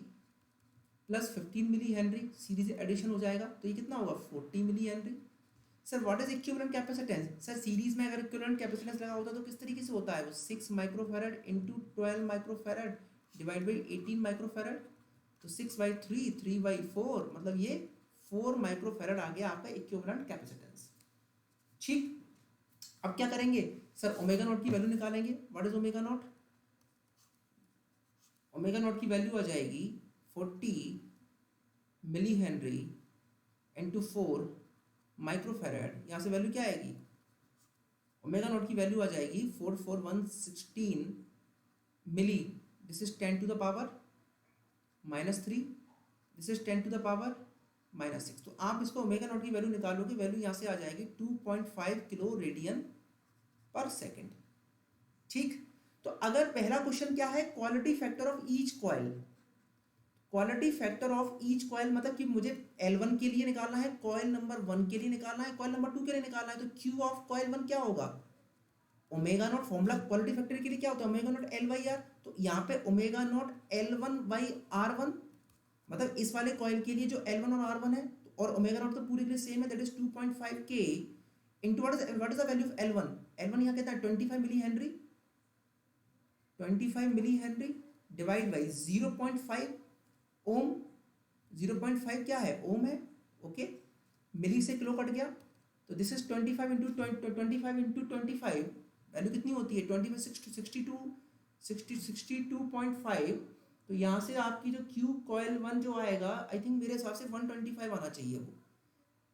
plus 15 millihenry, series addition हो जाएगा, तो ये कितना होगा, 40 millihenry. Sir what is equivalent capacitance, sir series में अगर इक्विवेलेंट कैपेसिटेंस लगा होता है तो किस तरीके से होता है वो, 6 microfarad into 12 microfarad divide by 18 microfarad, तो 6/3, 3/4, मतलब ये 4 माइक्रोफैरड आ गया आपका इक्विवेलेंट कैपेसिटेंस। ठीक, अब क्या करेंगे सर, ओमेगा नॉट की वैल्यू निकालेंगे। What is omega not, omega naught की वैल्यू आ जाएगी 40 मिली हेनरी इंटू 4 माइक्रोफैरड। यहाँ से वैल्यू क्या आएगी, ओमेगा नॉट की वैल्यू आ जाएगी 44116 मिली, this is 10 to the power -3, this is 10 to the power -6। तो आप इसको ओमेगा नॉट की वैल्यू निकालोगे, वैल्यू यहाँ से आ जाएगी 2.5 किलो रेडियन पर सेकेंड। ठीक, तो अगर पहला क्वेश्चन क्या है, quality factor of each coil, quality factor of each coil मतलब कि मुझे L1 के लिए निकालना है, कॉइल नंबर 1 के लिए निकालना है, कॉइल नंबर 2 के लिए निकालना है, तो Q ऑफ कॉइल 1 क्या होगा, omega naught. Formula quality factor के लिए क्या होता है, omega naught L by R. तो यहाँ पे omega naught L1 by R1, मतलब इस वाले कॉइल के लिए जो L1 और R1 है, और ओमेगा नॉट तो पूरे के लिए सेम है, that is 2.5 K into what is the value of L1, L1 यहाँ कहता है 25 मिली हेनरी, 25 मिली हेनरी डिवाइड बाई 0.5 ओम, 0.5 क्या है, ओम है, ओके, मिली से किलो कट गया, तो दिस इज 25 इंटू 25, वैल्यू कितनी होती है, 20 में 62.5। तो यहाँ से आपकी जो Q कॉइल 1 जो आएगा, आई थिंक मेरे हिसाब से 125 आना चाहिए। वो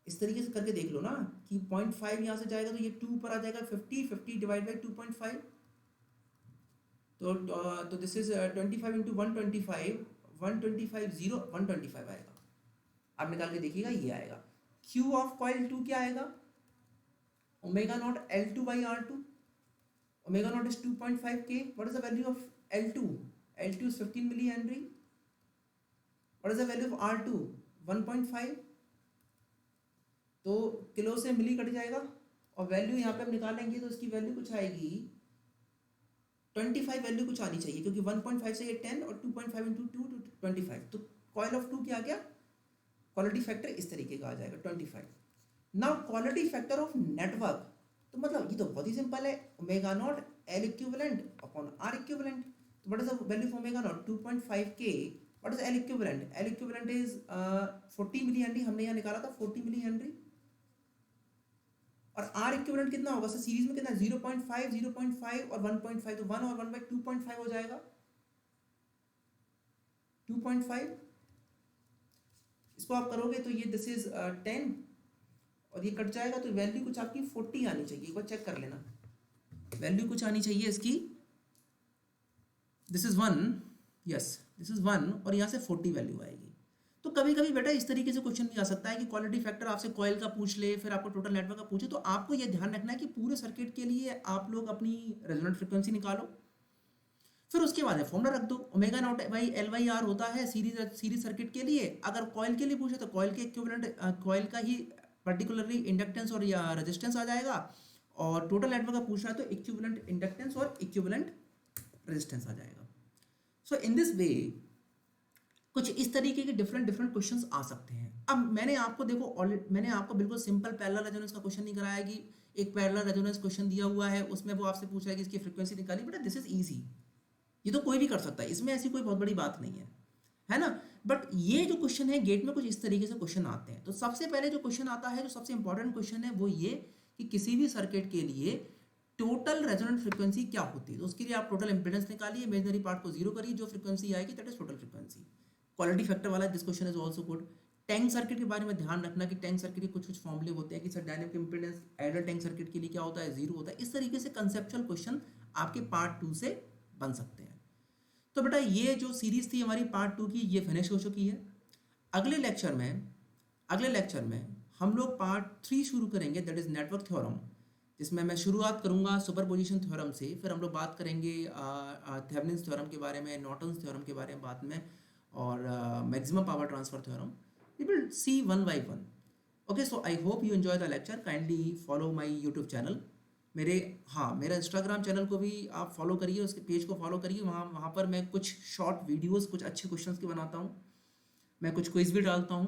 इस तरीके से करके देख लो ना कि 0.5 यहाँ से जाएगा तो ये 2 पर आ जाएगा, 50 डिवाइड बाई 2.5, तो दिस इज 25 इंटू 125, 125 आएगा। आप निकाल के देखिएगा, ये आएगा। Q ऑफ कॉइल 2 क्या आएगा, omega naught L2 by R2, omega naught is 2.5 K। What is the value of L2, L2 is 15 millihenry. What is the value of R2, 1.5, तो किलो से मिली कट जाएगा, और वैल्यू यहाँ पे हम निकालेंगे तो इसकी वैल्यू कुछ आएगी 25, वैल्यू कुछ आनी चाहिए, क्योंकि 1.5 से ये 10 और 2.5 इंटू 2 25, तो कॉइल ऑफ 2 क्या आ गया, क्वालिटी फैक्टर इस तरीके का आ जाएगा 25। Now quality factor of network, तो मतलब ये तो बहुत ही सिंपल है, omega naught L equivalent upon are equivalent. तो what is the value of omega naught 2.5k, what is L equivalent, L equivalent is 40 milli henry, हमने यहाँ निकाला था 40 मिली हेनरी। और आर इक्विवेलेंट कितना होगा सर, सीरीज में कितना 0.5 0.5 और 1.5, तो 1 और 1 बाई 2.5 हो जाएगा 2.5। इसको आप करोगे तो ये दिस इज 10 और ये कट जाएगा, तो वैल्यू कुछ आपकी 40 आनी चाहिए, एक बार चेक कर लेना, वैल्यू कुछ आनी चाहिए इसकी, this is 1, yes this is 1 और यहाँ से 40 वैल्यू आएगी। तो कभी कभी बेटा इस तरीके से क्वेश्चन भी आ सकता है कि क्वालिटी फैक्टर आपसे कॉइल का पूछ ले, फिर आपको टोटल नेटवर्क का पूछे, तो आपको ये ध्यान रखना है कि पूरे सर्किट के लिए आप लोग अपनी रेजोनेंट फ्रिक्वेंसी निकालो, फिर उसके बाद फॉर्मूला रख दो, omega naught by L by R होता है सीरीज सर्किट के लिए। अगर कॉइल के लिए पूछे तो कॉइल के इक्विवेलेंट कॉइल का ही पर्टिकुलरली इंडक्टेंस और या रेजिस्टेंस आ जाएगा, और टोटल नेटवर्क का पूछना है तो इक्विवेलेंट इंडक्टेंस और इक्विवेलेंट रेजिस्टेंस आ जाएगा। सो इन दिस वे कुछ इस तरीके के डिफरेंट क्वेश्चंस आ सकते हैं। अब मैंने आपको देखो मैंने आपको बिल्कुल सिंपल पैरेलल रेजोनेंस का क्वेश्चन नहीं कराया कि एक पैरेलल रेजोनेंस क्वेश्चन दिया हुआ है, उसमें वो आपसे पूछा है कि इसकी फ्रीक्वेंसी निकाली, बेटा दिस इज इजी, ये तो कोई भी कर सकता है, इसमें ऐसी कोई बहुत बड़ी बात नहीं है ना। बट ये जो क्वेश्चन है गेट में कुछ इस तरीके से क्वेश्चन आते हैं। तो सबसे पहले जो क्वेश्चन आता है, जो सबसे इंपॉर्टेंट क्वेश्चन है वो ये कि किसी भी सर्किट के लिए टोटल रेजोनेंट फ्रीक्वेंसी क्या होती है। तो उसके लिए आप टोटल इंपेडेंस निकालिए, इमेजिनरी पार्ट को 0 करिए, जो फ्रीक्वेंसी आएगी that is total frequency. Quality factor वाला this question is also good. Tank circuit के बारे में ध्यान रखना कि टैंक सर्किट के कुछ फॉर्मूले होते हैं कि sir dynamic impedance ideal tank circuit के लिए क्या होता है, 0 होता है। इस तरीके से कंसेप्चुअल क्वेश्चन आपके पार्ट 2 से बन सकते हैं। तो बेटा ये जो सीरीज थी हमारी पार्ट 2 की, ये फिनिश हो चुकी है। अगले लेक्चर में हम लोग पार्ट 3 शुरू करेंगे, दैट इज नेटवर्क थ्योरम, जिसमें मैं शुरुआत करूंगा सुपरपोजिशन थ्योरम से, फिर हम लोग बात करेंगे थेवेनिन्स थ्योरम के बारे में, नॉर्टन्स थ्योरम के बारे में बाद में, और maximum power transfer theorem. We will see one by one. Okay, so I hope you enjoy the lecture. Kindly follow my YouTube channel, मेरा इंस्टाग्राम चैनल को भी आप फॉलो करिए, उसके पेज को फॉलो करिए। वहाँ पर मैं कुछ शॉर्ट वीडियोस कुछ अच्छे क्वेश्चंस की बनाता हूँ, मैं कुछ क्विज भी डालता हूँ।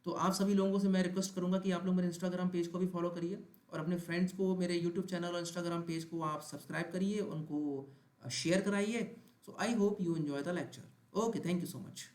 तो आप सभी लोगों से मैं रिक्वेस्ट करूँगा कि आप लोग मेरे इंस्टाग्राम पेज को भी फॉलो करिए, और अपने फ्रेंड्स को मेरे यूट्यूब चैनल और इंस्टाग्राम पेज को आप सब्सक्राइब करिए, उनको शेयर कराइए। सो I hope you enjoy the lecture. Okay, thank you so much.